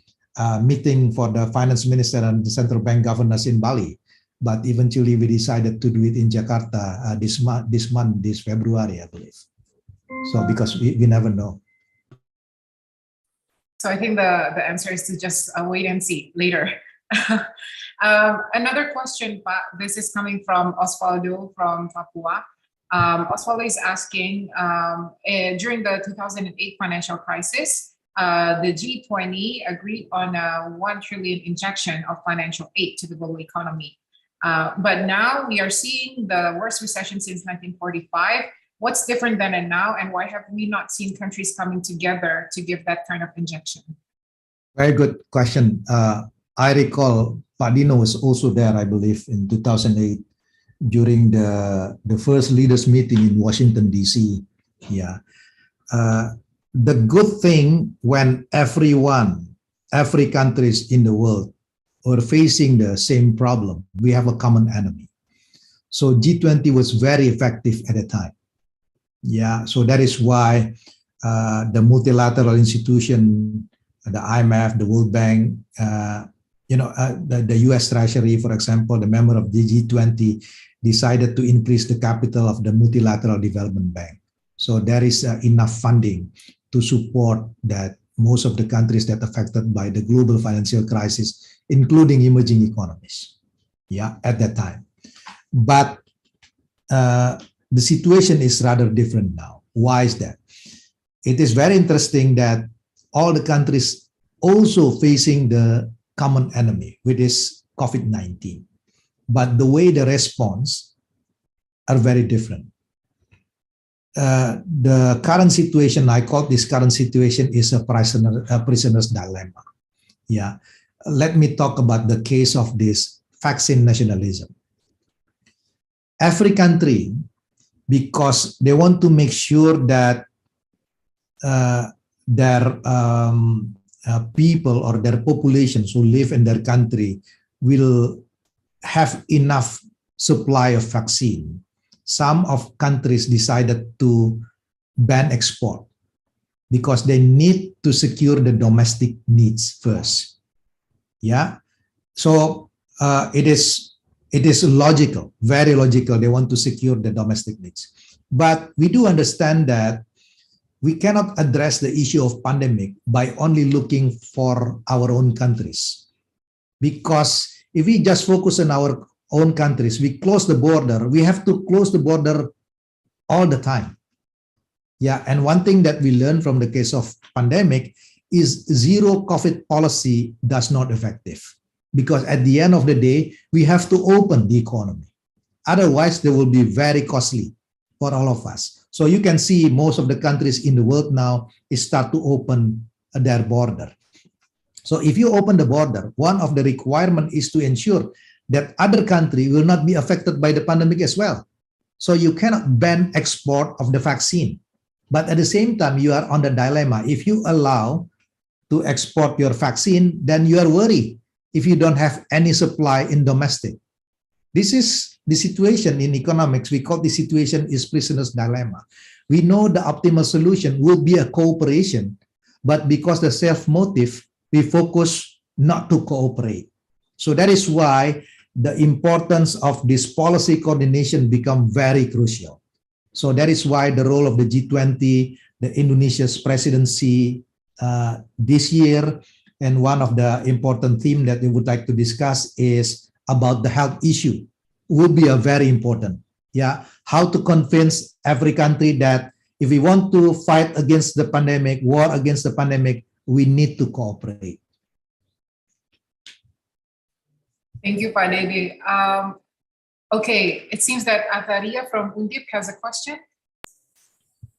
Speaker 4: meeting for the finance minister and the central bank governors in Bali, but eventually we decided to do it in Jakarta this February, I believe. So because we never know.
Speaker 1: So I think the answer is to just wait and see later. Another question, this is coming from Osvaldo from Papua. Osvaldo is asking, during the 2008 financial crisis, the G20 agreed on a 1 trillion injection of financial aid to the global economy. But now we are seeing the worst recession since 1945. What's different then and now, and why have we not seen countries coming together to give that kind of injection?
Speaker 4: Very good question. I recall Pak Dino was also there, I believe, in 2008 during the first leaders meeting in Washington, D.C. Yeah. The good thing when every countries in the world are facing the same problem, we have a common enemy. So G20 was very effective at the time. Yeah, so that is why the multilateral institution, the IMF, the World Bank, the US Treasury, for example, the member of the G20 decided to increase the capital of the Multilateral Development Bank. So there is enough funding to support that most of the countries that are affected by the global financial crisis, including emerging economies, yeah, at that time. But the situation is rather different now. Why is that? It is very interesting that all the countries also facing the common enemy, which is COVID-19. But the way the response are very different. The current situation, I call this current situation, is a prisoner's dilemma. Yeah, let me talk about the case of this vaccine nationalism. Every country, because they want to make sure that their people or their populations who live in their country will have enough supply of vaccine. Some of countries decided to ban export because they need to secure the domestic needs first. Yeah, so it is logical, very logical. They want to secure the domestic needs. But we do understand that we cannot address the issue of pandemic by only looking for our own countries. Because if we just focus on our own countries, we close the border, we have to close the border all the time. Yeah, and one thing that we learned from the case of pandemic is zero COVID policy does not effective. Because at the end of the day, we have to open the economy. Otherwise, they will be very costly for all of us. So you can see most of the countries in the world now start to open their border. So if you open the border, one of the requirements is to ensure that other country will not be affected by the pandemic as well. So you cannot ban export of the vaccine. But at the same time, you are on the dilemma. If you allow to export your vaccine, then you are worried if you don't have any supply in domestic. This is the situation in economics. We call this situation is prisoner's dilemma. We know the optimal solution will be a cooperation, but because the self-motive, we focus not to cooperate. So that is why the importance of this policy coordination become very crucial. So that is why the role of the G20, the Indonesia's presidency this year, and one of the important themes that we would like to discuss is about the health issue. Would be a very important. Yeah, how to convince every country that if we want to fight against the pandemic, war against the pandemic, we need to cooperate.
Speaker 1: Thank you, Pak Dede. Okay, it seems that Ataria from Undip has a question.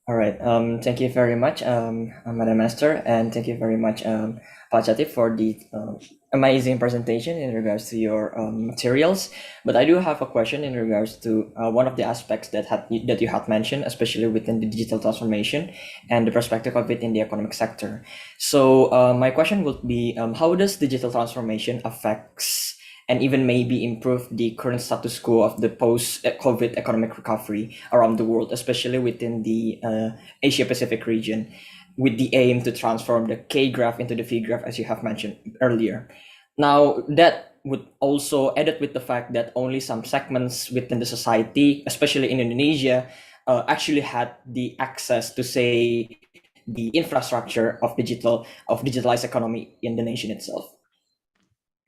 Speaker 5: All right. Thank you very much, Madam Esther, and thank you very much, Pak Kshape, for the amazing presentation in regards to your materials. But I do have a question in regards to one of the aspects that you had mentioned, especially within the digital transformation and the perspective of it in the economic sector. So my question would be, how does digital transformation affects and even maybe improve the current status quo of the post-COVID economic recovery around the world, especially within the Asia-Pacific region, with the aim to transform the K-graph into the V-graph, as you have mentioned earlier. Now, that would also added with the fact that only some segments within the society, especially in Indonesia, actually had the access to, say, the infrastructure of digitalized economy in the nation itself.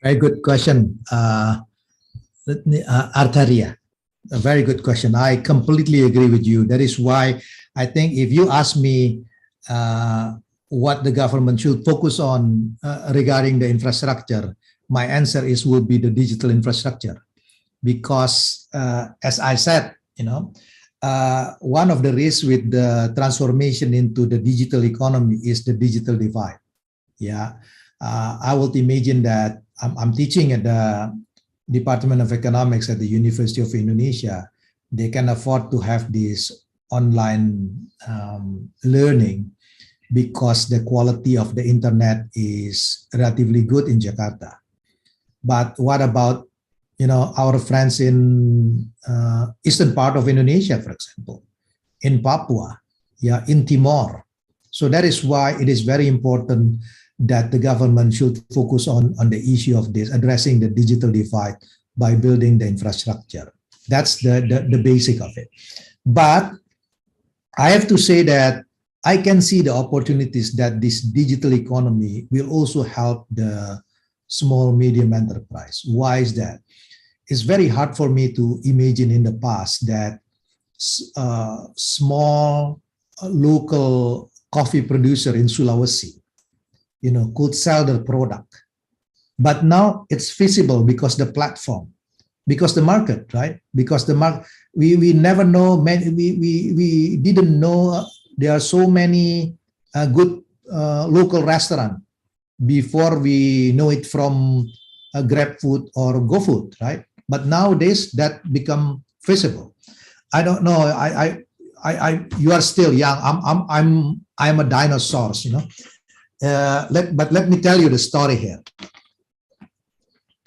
Speaker 4: Very good question, Artaria. A very good question. I completely agree with you. That is why I think if you ask me what the government should focus on regarding the infrastructure, my answer will be the digital infrastructure, because as I said, one of the risks with the transformation into the digital economy is the digital divide. Yeah, I would imagine that I'm teaching at the Department of Economics at the University of Indonesia. They can afford to have this online learning because the quality of the internet is relatively good in Jakarta. But what about our friends in eastern part of Indonesia, for example, in Papua, in Timor? So that is why it is very important that the government should focus on the issue of this, addressing the digital divide by building the infrastructure. That's the basic of it. But I have to say that I can see the opportunities that this digital economy will also help the small, medium enterprise. Why is that? It's very hard for me to imagine in the past that small local coffee producer in Sulawesi, could sell their product. But now it's feasible because the platform, because the market, right? Because the market, we never know, we didn't know there are so many good local restaurants before we know it from Grab Food or GoFood, right? But nowadays that become feasible. I don't know. You are still young. I'm a dinosaur, But let me tell you the story here.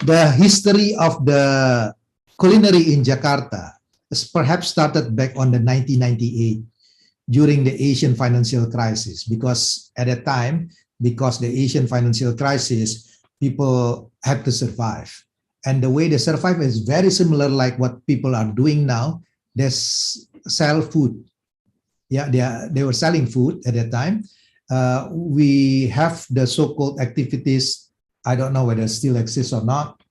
Speaker 4: The history of the culinary in Jakarta is perhaps started back on the 1998 during the Asian financial crisis, because at that time, because the Asian financial crisis, people had to survive. And the way they survive is very similar like what people are doing now. They sell food. Yeah, they were selling food at that time. We have the so-called activities, I don't know whether it still exists or not.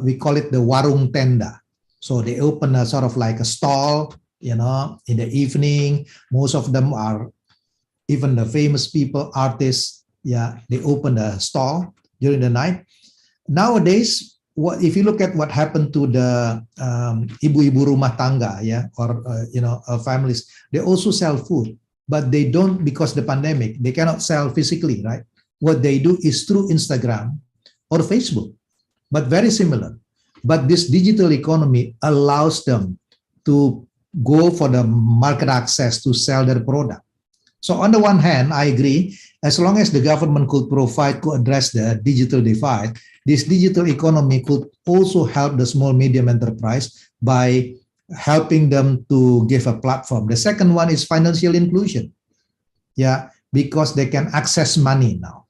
Speaker 4: We call it the warung tenda. So they open a sort of like a stall, in the evening. Most of them are even the famous people, artists. Yeah, they open a stall during the night. Nowadays, if you look at what happened to the ibu-ibu rumah tangga, or families, they also sell food. But they don't, because the pandemic, they cannot sell physically, right? What they do is through Instagram or Facebook, but very similar. But this digital economy allows them to go for the market access to sell their product. So on the one hand, I agree, as long as the government could address the digital divide, this digital economy could also help the small, medium enterprise by helping them to give a platform. The second one is financial inclusion. Yeah, because they can access money now.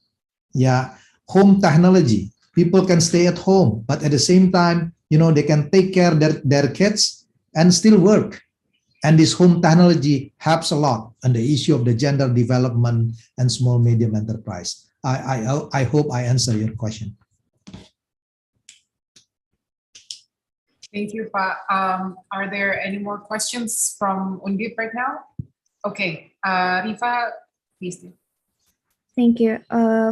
Speaker 4: Yeah, home technology. People can stay at home, but at the same time, they can take care of their kids and still work. And this home technology helps a lot on the issue of the gender development and small, medium enterprise. I hope I answer your question.
Speaker 1: Thank you, Pa. Are there any more questions from Undip right now? Okay, Rifa, please do.
Speaker 6: Thank you.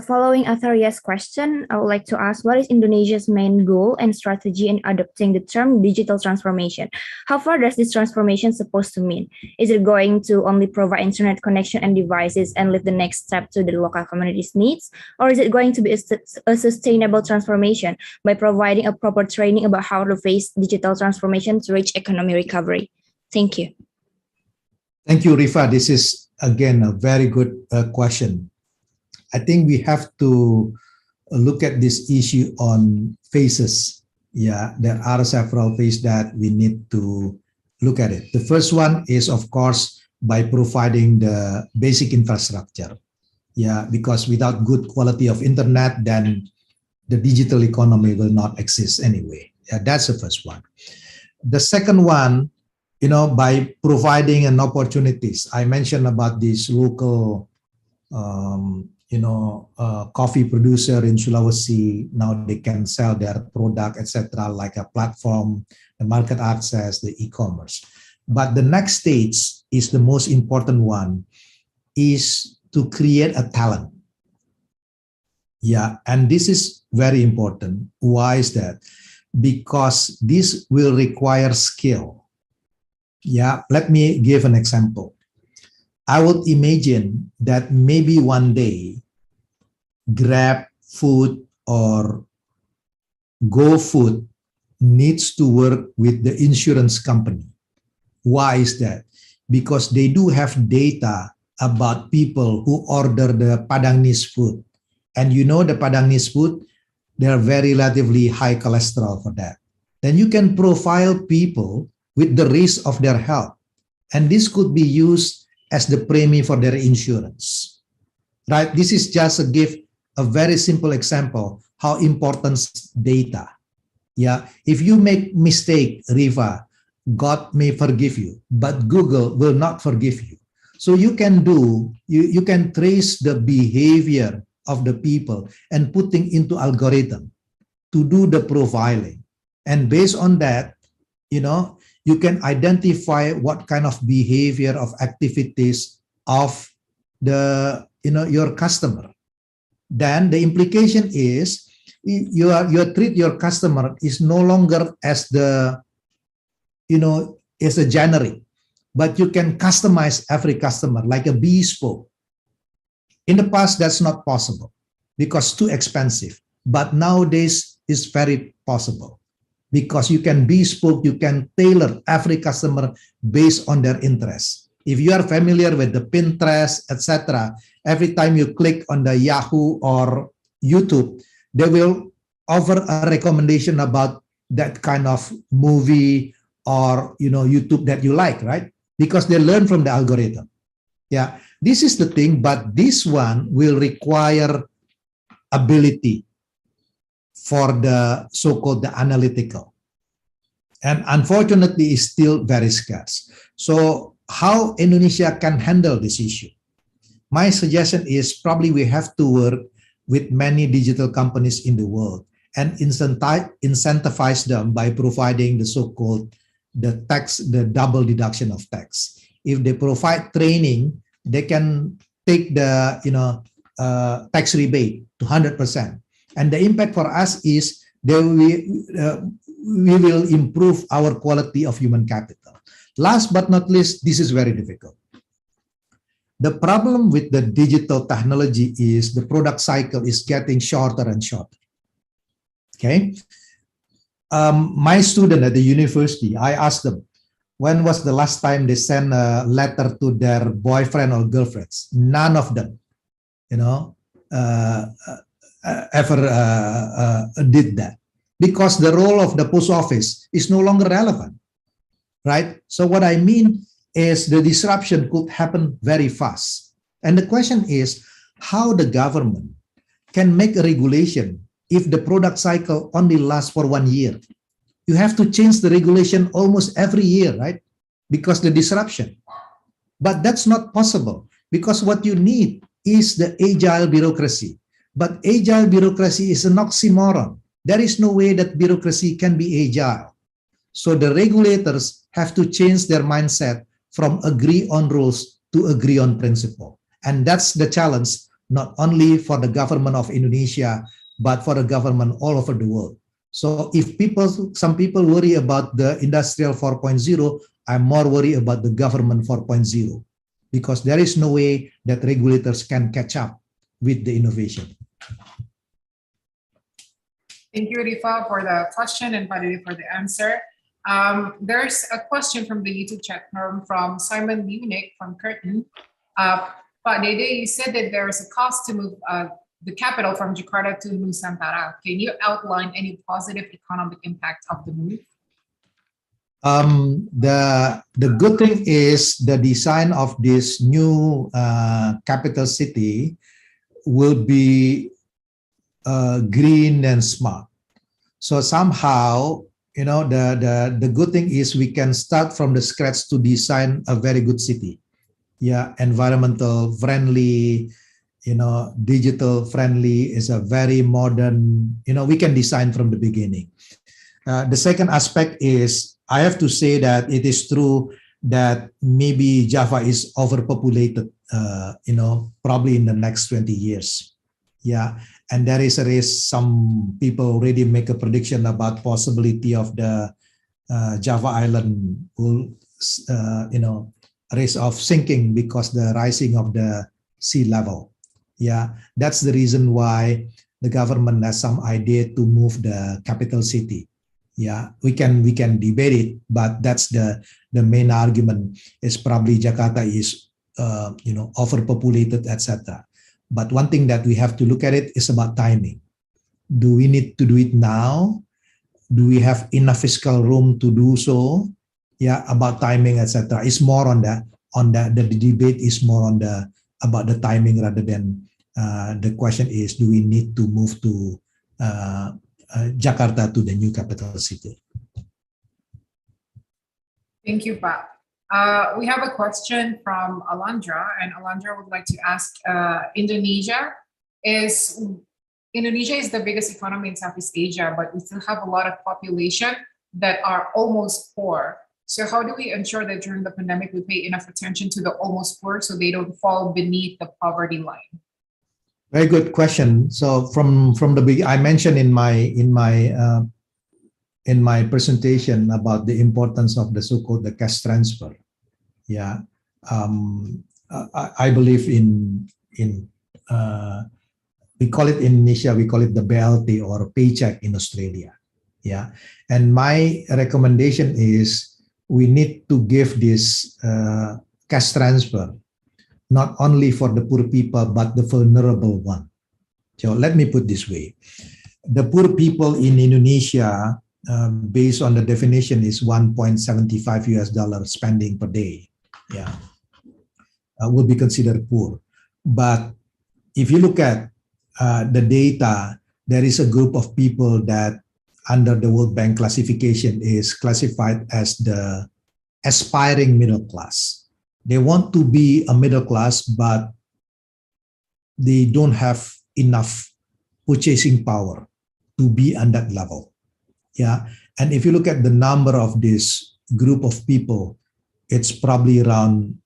Speaker 6: Following Atharia's question, I would like to ask, what is Indonesia's main goal and strategy in adopting the term digital transformation? How far does this transformation supposed to mean? Is it going to only provide internet connection and devices and leave the next step to the local community's needs? Or is it going to be a sustainable transformation by providing a proper training about how to face digital transformation to reach economic recovery? Thank you.
Speaker 4: Thank you, Rifa. This is, again, a very good question. I think we have to look at this issue on phases. Yeah, there are several phases that we need to look at it. The first one is, of course, by providing the basic infrastructure. Yeah, because without good quality of internet, then the digital economy will not exist anyway. Yeah, that's the first one. The second one, by providing an opportunities. I mentioned about this local coffee producer in Sulawesi. Now they can sell their product, etc., like a platform, the market access, the e-commerce. But the next stage is the most important one, is to create a talent. Yeah, and this is very important. Why is that? Because this will require skill. Yeah, let me give an example. I would imagine that maybe one day Grab Food or Go Food needs to work with the insurance company. Why is that? Because they do have data about people who order the Padangese food. And you know the Padangese food, they are very relatively high cholesterol for that. Then you can profile people with the risk of their health. And this could be used as the premium for their insurance. Right? This is just to give a very simple example how important data. Yeah. If you make mistake, Riva, God may forgive you, but Google will not forgive you. So you can do, you can trace the behavior of the people and putting into algorithm to do the profiling. And based on that, you can identify what kind of behavior of activities of the, your customer. Then the implication is you treat your customer is no longer as the, as a generic, but you can customize every customer like a bespoke. In the past, that's not possible because too expensive. But nowadays, it's very possible because you can bespoke, you can tailor every customer based on their interests. If you are familiar with the Pinterest, etc., every time you click on the Yahoo or YouTube, they will offer a recommendation about that kind of movie or YouTube that you like, right? Because they learn from the algorithm. Yeah, this is the thing, but this one will require ability for the so-called the analytical. And unfortunately, it's still very scarce. So how Indonesia can handle this issue? My suggestion is probably we have to work with many digital companies in the world and incentivize them by providing the so-called the double deduction of tax. If they provide training, they can take the tax rebate to 100%. And the impact for us is that we will improve our quality of human capital. Last but not least, this is very difficult. The problem with the digital technology is the product cycle is getting shorter and shorter. Okay. My student at the university, I asked them, when was the last time they sent a letter to their boyfriend or girlfriends? None of them, ever did that because the role of the post office is no longer relevant, right? So what I mean is the disruption could happen very fast. And the question is how the government can make a regulation if the product cycle only lasts for 1 year. You have to change the regulation almost every year, right? Because the disruption. But that's not possible because what you need is the agile bureaucracy. But agile bureaucracy is an oxymoron. There is no way that bureaucracy can be agile. So the regulators have to change their mindset from agree on rules to agree on principle. And that's the challenge, not only for the government of Indonesia, but for the government all over the world. So if some people worry about the industrial 4.0, I'm more worried about the government 4.0 because there is no way that regulators can catch up with the innovation.
Speaker 1: Thank you, Rifa, for the question and Padidi for the answer. There's a question from the YouTube chat from Simon Munich from Curtin. Padidi, you said that there is a cost to move the capital from Jakarta to Nusantara. Can you outline any positive economic impact of the move?
Speaker 4: The good thing is the design of this new capital city will be green and smart. So somehow, the good thing is we can start from the scratch to design a very good city. Yeah, environmental friendly, digital friendly, is a very modern, we can design from the beginning. The second aspect is, I have to say that it is true that maybe Java is overpopulated probably in the next 20 years. Yeah, and there is a risk. Some people already make a prediction about possibility of the Java Island will, risk of sinking because the rising of the sea level. Yeah, that's the reason why the government has some idea to move the capital city. Yeah, we can debate it, but that's the main argument is probably Jakarta is overpopulated, etc. But one thing that we have to look at it is about timing. Do we need to do it now? Do we have enough fiscal room to do so? Yeah, about timing, etc. It's more on that. The debate is more on about the timing rather than the question is, do we need to move to Jakarta to the new capital city?
Speaker 1: Thank you, Pak. We have a question from Alandra, and Alandra would like to ask, Indonesia is the biggest economy in Southeast Asia, but we still have a lot of population that are almost poor. So how do we ensure that during the pandemic we pay enough attention to the almost poor so they don't fall beneath the poverty line?
Speaker 4: Very good question. So from the beginning, I mentioned in my presentation about the importance of the so-called the cash transfer. Yeah, I believe in we call it in Indonesia, we call it the BLT or paycheck in Australia. Yeah, and my recommendation is we need to give this cash transfer not only for the poor people but the vulnerable one. So let me put this way: the poor people in Indonesia, based on the definition, is $1.75 spending per day. Yeah, would be considered poor. But if you look at the data, there is a group of people that under the World Bank classification is classified as the aspiring middle class. They want to be a middle class, but they don't have enough purchasing power to be on that level. Yeah, and if you look at the number of this group of people, it's probably around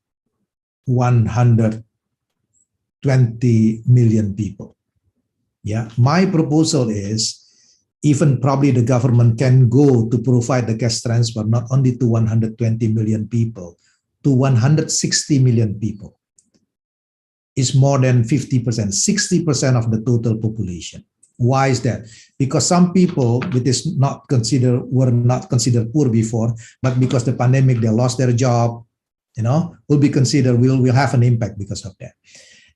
Speaker 4: 120 million people. Yeah, my proposal is even probably the government can go to provide the cash transfer not only to 120 million people, to 160 million people. Is more than 50%, 60% of the total population. Why is that? Because some people were not considered poor before, but because the pandemic they lost their job, will be considered will have an impact because of that.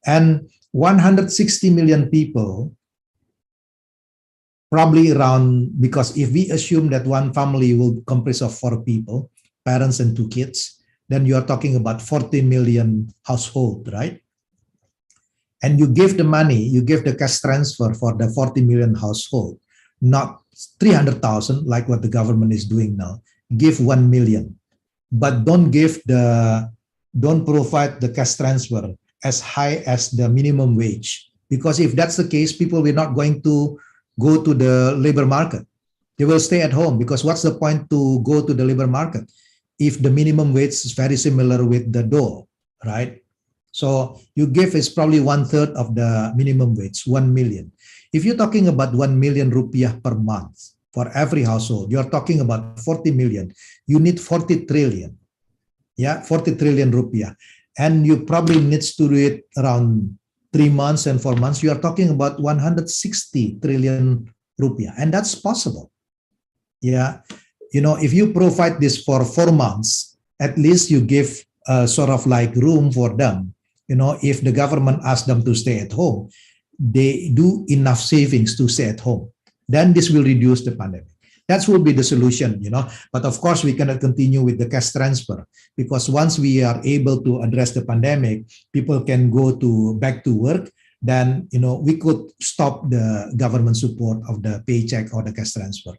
Speaker 4: And 160 million people, probably around, because if we assume that one family will comprise of 4 people, parents and 2 kids, then you are talking about 40 million household, right? And you give the money, you give the cash transfer for the 40 million household, not 300,000 like what the government is doing now. Give 1 million, but don't provide the cash transfer as high as the minimum wage. Because if that's the case, people will not going to go to the labor market. They will stay at home, because what's the point to go to the labor market if the minimum wage is very similar with the door, right? So you give is probably 1/3 of the minimum wage, 1 million. If you're talking about 1 million rupiah per month for every household, you're talking about 40 million. You need 40 trillion. Yeah, 40 trillion rupiah. And you probably needs to do it around 3 months and 4 months. You are talking about 160 trillion rupiah. And that's possible. Yeah. If you provide this for 4 months, at least you give sort of like room for them. If the government asks them to stay at home, they do enough savings to stay at home. Then this will reduce the pandemic. That will be the solution, But of course, we cannot continue with the cash transfer, because once we are able to address the pandemic, people can go back to work. Then, we could stop the government support of the paycheck or the cash transfer.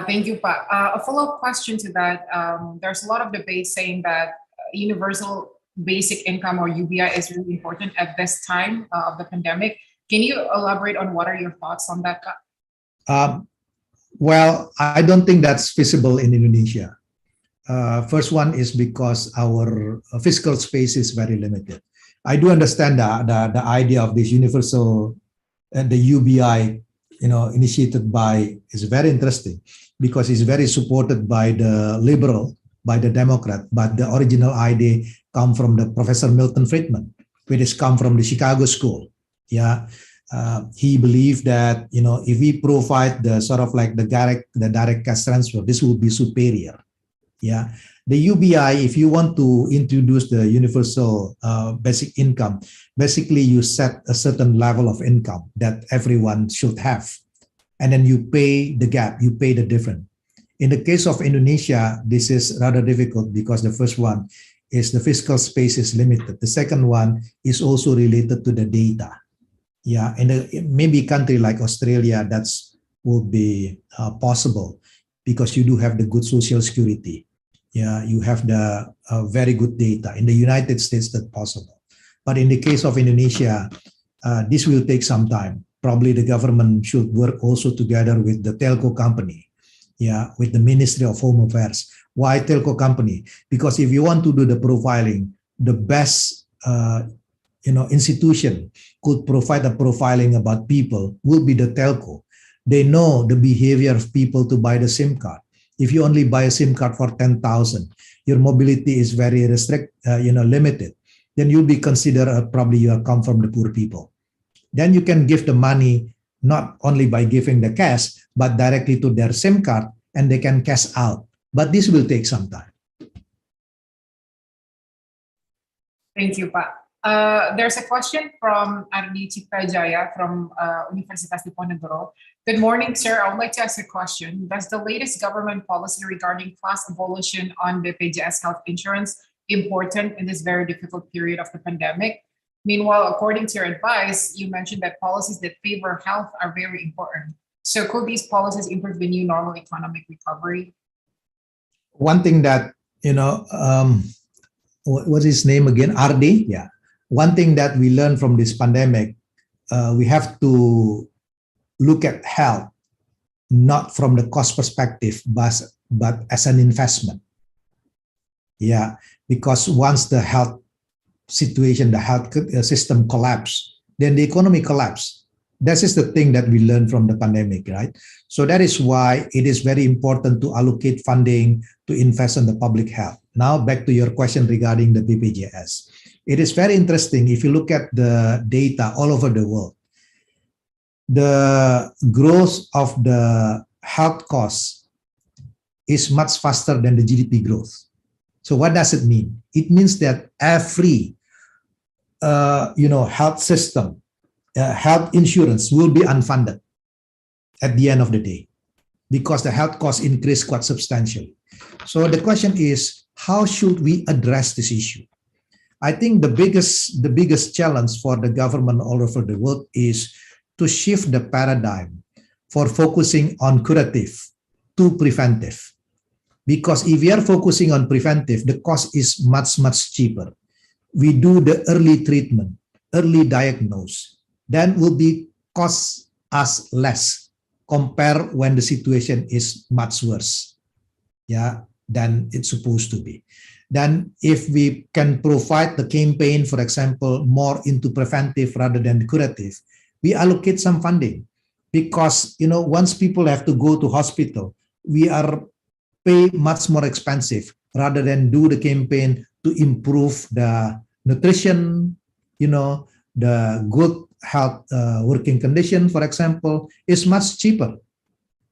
Speaker 1: Thank you, Pak. A follow-up question to that. There's a lot of debate saying that universal basic income or UBI is really important at this time of the pandemic. Can you elaborate on what are your thoughts on that, Pak?
Speaker 4: Well, I don't think that's feasible in Indonesia. First one is because our fiscal space is very limited. I do understand the idea of this universal and the UBI, initiated by, is very interesting because it's very supported by the liberal, by the Democrat, but the original idea come from the Professor Milton Friedman, which is come from the Chicago School. Yeah, he believed that if we provide the sort of like the direct cash transfer, this will be superior. Yeah, the UBI, if you want to introduce the universal basic income, basically you set a certain level of income that everyone should have, and then you pay the gap, you pay the difference. In the case of Indonesia, this is rather difficult because the first one is the fiscal space is limited. The second one is also related to the data. Yeah, and maybe a country like Australia, that's would be possible because you do have the good social security. Yeah, you have the very good data. In the United States, that's possible. But in the case of Indonesia, this will take some time. Probably the government should work also together with the telco company, yeah, with the Ministry of Home Affairs. Why telco company? Because if you want to do the profiling, the best institution could provide a profiling about people will be the telco. They know the behavior of people to buy the SIM card. If you only buy a SIM card for 10,000, your mobility is very limited. Then you'll be considered probably you have come from the poor people. Then you can give the money not only by giving the cash, but directly to their SIM card, and they can cash out. But this will take some time.
Speaker 1: Thank you, Pak. There's a question from Ardi Cipta Jaya from Universitas Diponegoro. Good morning, sir. I would like to ask a question. Does the latest government policy regarding class abolition on BPJS health insurance important in this very difficult period of the pandemic? Meanwhile, according to your advice, you mentioned that policies that favor health are very important. So could these policies improve the new normal economic recovery?
Speaker 4: One thing that, what's his name again? Ardi? Yeah. One thing that we learned from this pandemic, we have to look at health not from the cost perspective, but as an investment. Yeah, because once the health situation, the health system collapse, then the economy collapse. That is the thing that we learned from the pandemic, right? So that is why it is very important to allocate funding to invest in the public health. Now back to your question regarding the BPJS. It is very interesting if you look at the data all over the world. The growth of the health costs is much faster than the GDP growth. So what does it mean? It means that every health system, health insurance will be unfunded at the end of the day because the health costs increase quite substantially. So the question is, how should we address this issue? I think the biggest challenge for the government all over the world is to shift the paradigm for focusing on curative to preventive. Because if we are focusing on preventive, the cost is much, much cheaper. We do the early treatment, early diagnose, then will be cost us less compared when the situation is much worse, yeah, than it's supposed to be. Then if we can provide the campaign, for example, more into preventive rather than curative, we allocate some funding because, once people have to go to hospital, we are pay much more expensive rather than do the campaign to improve the nutrition, the good health working condition, for example, is much cheaper.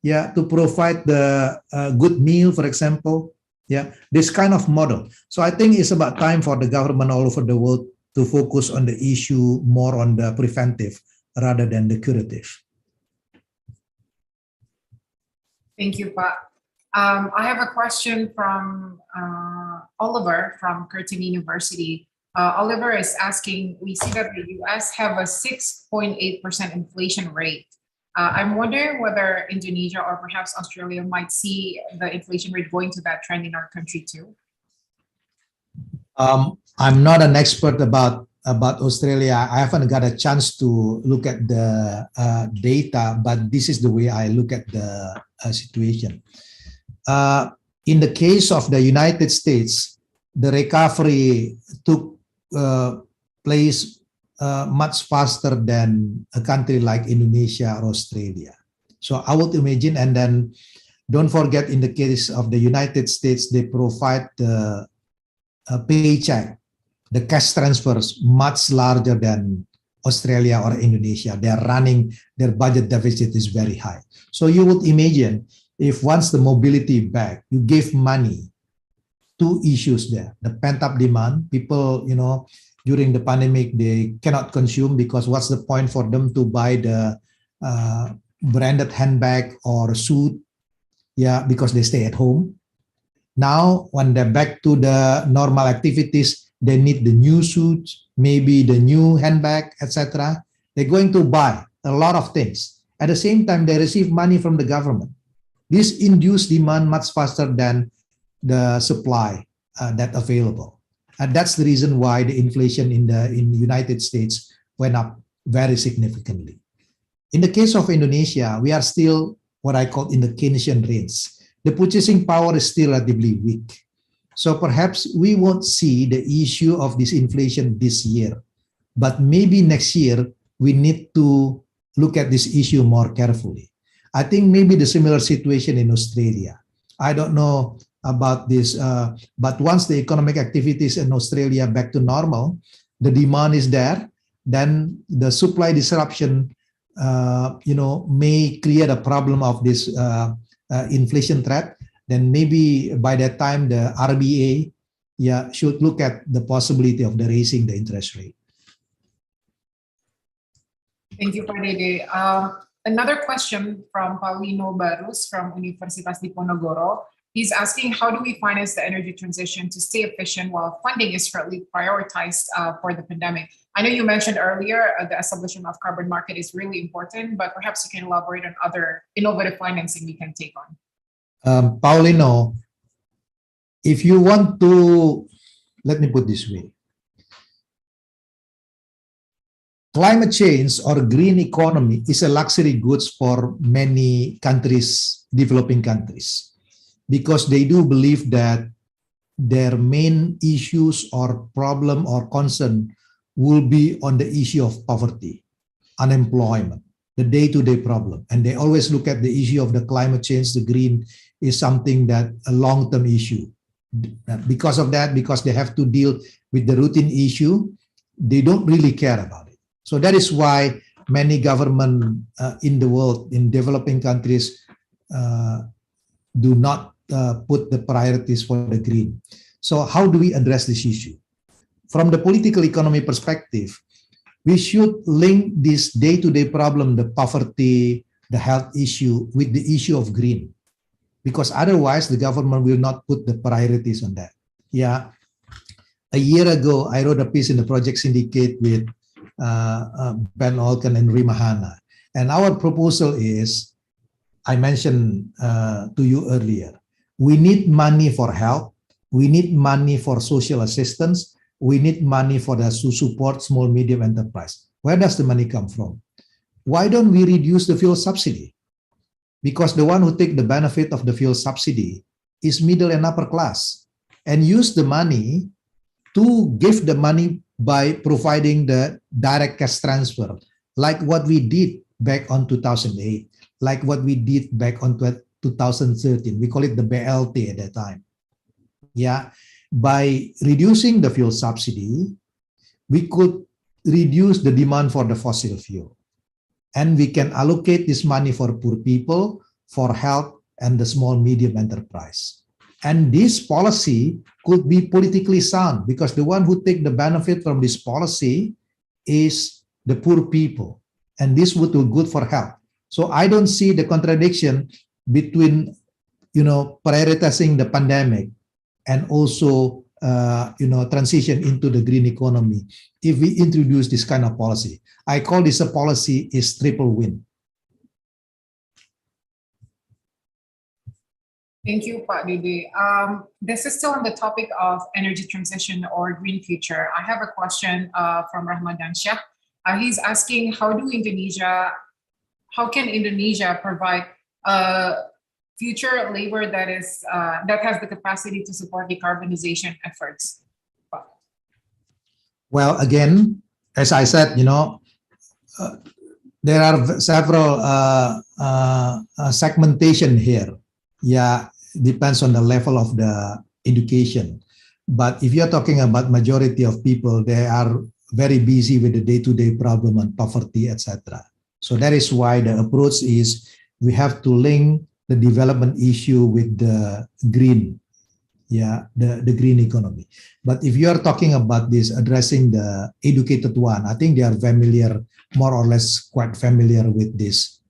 Speaker 4: Yeah, to provide the good meal, for example. Yeah, this kind of model. So I think it's about time for the government all over the world to focus on the issue more on the preventive rather than the curative.
Speaker 1: Thank you, Pak. I have a question from Oliver from Curtin University. Oliver is asking, we see that the US have a 6.8% inflation rate. I'm wondering whether Indonesia or perhaps Australia might see the inflation rate going to that trend in our country too.
Speaker 4: I'm not an expert about Australia. I haven't got a chance to look at the data, but this is the way I look at the situation. in the case of the United States, the recovery took place much faster than a country like Indonesia or Australia. So I would imagine, and then don't forget, in the case of the United States, they provide the paycheck, the cash transfers much larger than Australia or Indonesia. They are running, their budget deficit is very high. So you would imagine if once the mobility back, you give money, two issues there. The pent-up demand, people, during the pandemic, they cannot consume because what's the point for them to buy the branded handbag or suit? Yeah, because they stay at home. Now, when they're back to the normal activities, they need the new suits, maybe the new handbag, etc. They're going to buy a lot of things. At the same time, they receive money from the government. This induced demand much faster than the supply that available. And that's the reason why the inflation in the United States went up very significantly. In the case of Indonesia, we are still what I call in the Keynesian range. The purchasing power is still relatively weak. So perhaps we won't see the issue of this inflation this year, but maybe next year we need to look at this issue more carefully. I think maybe the similar situation in Australia. I don't know about this, but once the economic activities in Australia back to normal, the demand is there, then the supply disruption may create a problem of this inflation threat. Then maybe by that time the RBA should look at the possibility of the raising the interest rate.
Speaker 1: Thank you, Pak Dede. Another question from Paulino Barus from Universitas Diponegoro. He's asking, how do we finance the energy transition to stay efficient while funding is currently prioritized for the pandemic? I know you mentioned earlier the establishment of carbon market is really important, but perhaps you can elaborate on other innovative financing we can take on.
Speaker 4: Paulino, if you want to, let me put this way. Climate change or green economy is a luxury goods for many countries, developing countries, because they do believe that their main issues or problem or concern will be on the issue of poverty, unemployment, the day-to-day problem. And they always look at the issue of the climate change, the green is something that a long-term issue. Because of that, because they have to deal with the routine issue, they don't really care about it. So that is why many governments in the world, in developing countries, do not put the priorities for the green. So how do we address this issue? From the political economy perspective, we should link this day-to-day problem, the poverty, the health issue, with the issue of green. Because otherwise, the government will not put the priorities on that. Yeah. A year ago, I wrote a piece in the Project Syndicate with Ben Olken and Rimahana. And our proposal is, I mentioned to you earlier, we need money for health, we need money for social assistance, we need money for the to support small, medium enterprise. Where does the money come from? Why don't we reduce the fuel subsidy? Because the one who take the benefit of the fuel subsidy is middle and upper class, and use the money to give the money by providing the direct cash transfer, like what we did back on 2008, like what we did back on 2013. We call it the BLT at that time. Yeah, by reducing the fuel subsidy, we could reduce the demand for the fossil fuel. And we can allocate this money for poor people, for health, and the small, medium enterprise. And this policy could be politically sound because the one who take the benefit from this policy is the poor people. And this would be good for health. So I don't see the contradiction between, prioritizing the pandemic and also, transition into the green economy if we introduce this kind of policy. I call this a policy is triple win.
Speaker 1: Thank you, Pak Dede. This is still on the topic of energy transition or green future. I have a question from Rahmadan Shah. He's asking, how can Indonesia provide future labor that is that has the capacity to support decarbonization efforts?
Speaker 4: Well, again, as I said, there are several segmentation here. Yeah, depends on the level of the education. But if you're talking about majority of people, they are very busy with the day-to-day problem and poverty, etc. So that is why the approach is we have to link the development issue with the green, the green economy. But if you are talking about this, addressing the educated one, I think they are familiar, more or less quite familiar with this,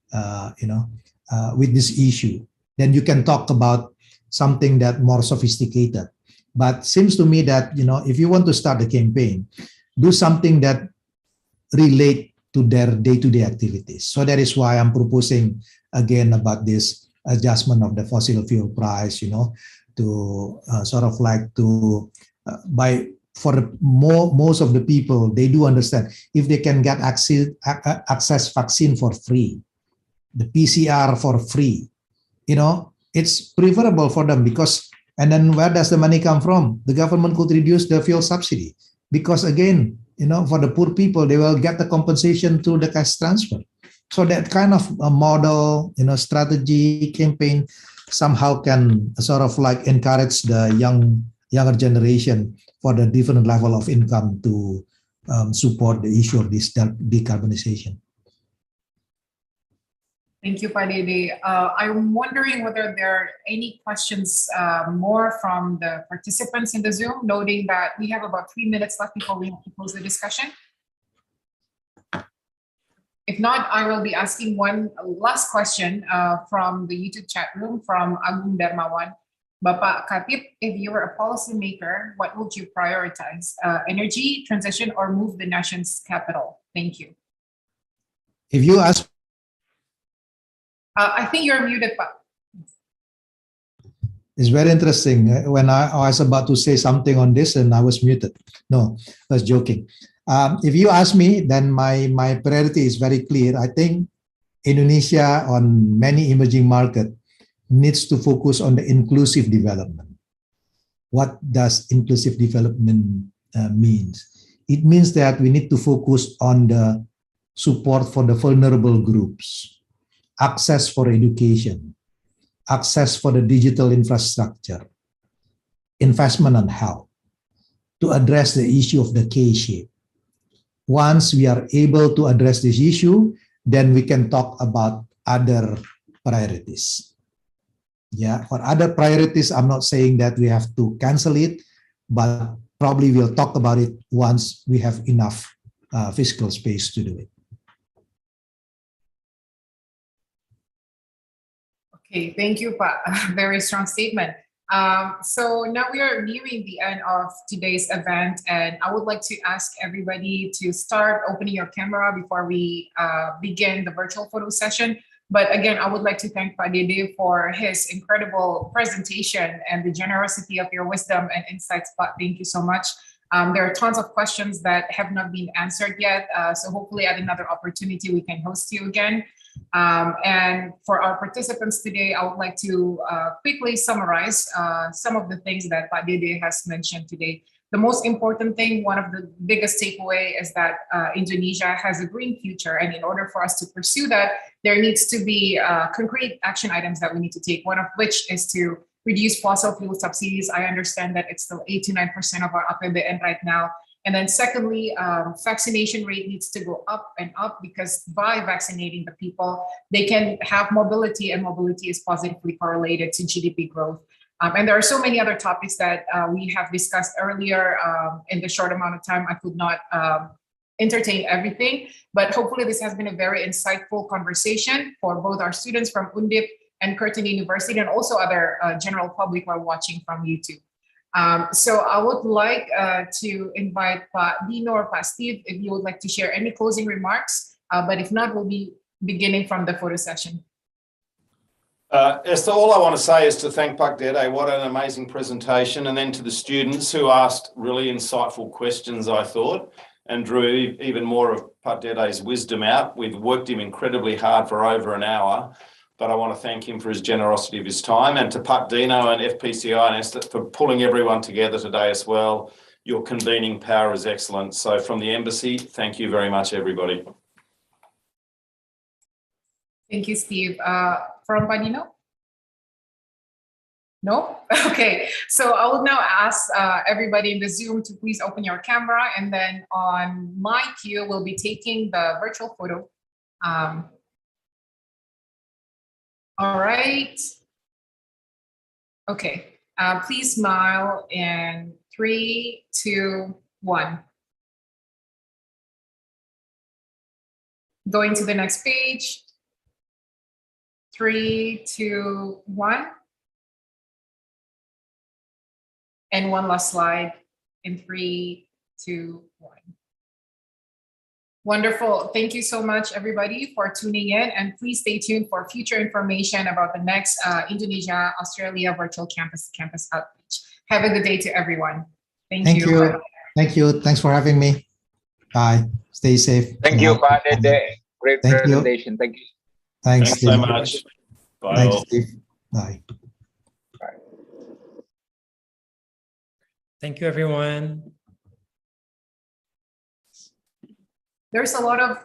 Speaker 4: with this issue. Then you can talk about something that more sophisticated. But seems to me that, if you want to start a campaign, do something that relate to their day-to-day activities. So that is why I'm proposing again about this adjustment of the fossil fuel price, to sort of like to most of the people, they do understand if they can get access vaccine for free, the PCR for free, it's preferable for them because, and then where does the money come from? The government could reduce the fuel subsidy because again, for the poor people, they will get the compensation through the cash transfer. So that kind of a model, strategy, campaign somehow can sort of like encourage the younger generation for the different level of income to support the issue of this decarbonization.
Speaker 1: Thank you, Pak Dede. I'm wondering whether there are any questions more from the participants in the Zoom, noting that we have about 3 minutes left before we have to close the discussion. If not, I will be asking one last question from the YouTube chat room from Agung Darmawan. Bapak Khatib, if you were a policymaker, what would you prioritize? Energy, transition, or move the nation's capital? Thank you.
Speaker 4: If you ask,
Speaker 1: I think you're muted, Pak.
Speaker 4: It's very interesting. When I was about to say something on this and I was muted. No, I was joking. If you ask me, then my priority is very clear. I think Indonesia on many emerging markets needs to focus on the inclusive development. What does inclusive development means? It means that we need to focus on the support for the vulnerable groups, access for education, access for the digital infrastructure, investment and health, to address the issue of the K-shape. Once we are able to address this issue, then we can talk about other priorities. Yeah, for other priorities, I'm not saying that we have to cancel it, but probably we'll talk about it once we have enough fiscal space to do it.
Speaker 1: Okay, thank you, Pak. Very strong statement. So now we are nearing the end of today's event, and I would like to ask everybody to start opening your camera before we begin the virtual photo session. But again, I would like to thank Pak Dede for his incredible presentation and the generosity of your wisdom and insights, Pak. Thank you so much. There are tons of questions that have not been answered yet. So hopefully at another opportunity, we can host you again. And for our participants today, I would like to quickly summarize some of the things that Pak Dede has mentioned today. The most important thing, one of the biggest takeaway is that Indonesia has a green future. And in order for us to pursue that, there needs to be concrete action items that we need to take, one of which is to reduce fossil fuel subsidies. I understand that it's still 8 to 9% of our APBN right now. And then secondly, vaccination rate needs to go up and up, because by vaccinating the people, they can have mobility, and mobility is positively correlated to GDP growth. And there are so many other topics that we have discussed earlier. In the short amount of time, I could not entertain everything, but hopefully this has been a very insightful conversation for both our students from Undip and Curtin University, and also other general public who are watching from YouTube. So I would like to invite Pak Dino or Pak Steve if you would like to share any closing remarks, but if not, we'll be beginning from the photo session.
Speaker 2: Esther, all I want to say is to thank Pak Dede. What an amazing presentation. And then to the students who asked really insightful questions, I thought, and drew even more of Pak Dede's wisdom out. We've worked him incredibly hard for over an hour. but I want to thank him for his generosity of his time, and to Pat Dino and FPCI and Esther for pulling everyone together today as well. Your convening power is excellent. So from the Embassy, thank you very much, everybody.
Speaker 1: Thank you, Steve. From Panino? No? Okay, so I will now ask everybody in the Zoom to please open your camera, and then on my cue, we'll be taking the virtual photo. All right. Okay, please smile in 3, 2, 1. Going to the next page. 3, 2, 1. And one last slide in 3, 2, 1. Wonderful. Thank you so much, everybody, for tuning in. And please stay tuned for future information about the next Indonesia, Australia virtual campus outreach. Have a good day to everyone. Thank you.
Speaker 4: Bye-bye. Thank you. Thanks for having me. Bye. Stay safe.
Speaker 3: Thank you, Pak Dede. Great
Speaker 4: Thank you.
Speaker 3: presentation. Thank you.
Speaker 4: Thanks,
Speaker 2: Thanks so
Speaker 4: Steve.
Speaker 2: much. Bye
Speaker 4: Thanks,
Speaker 2: all.
Speaker 4: Steve. Bye.
Speaker 7: Thank you, everyone.
Speaker 1: There's a lot of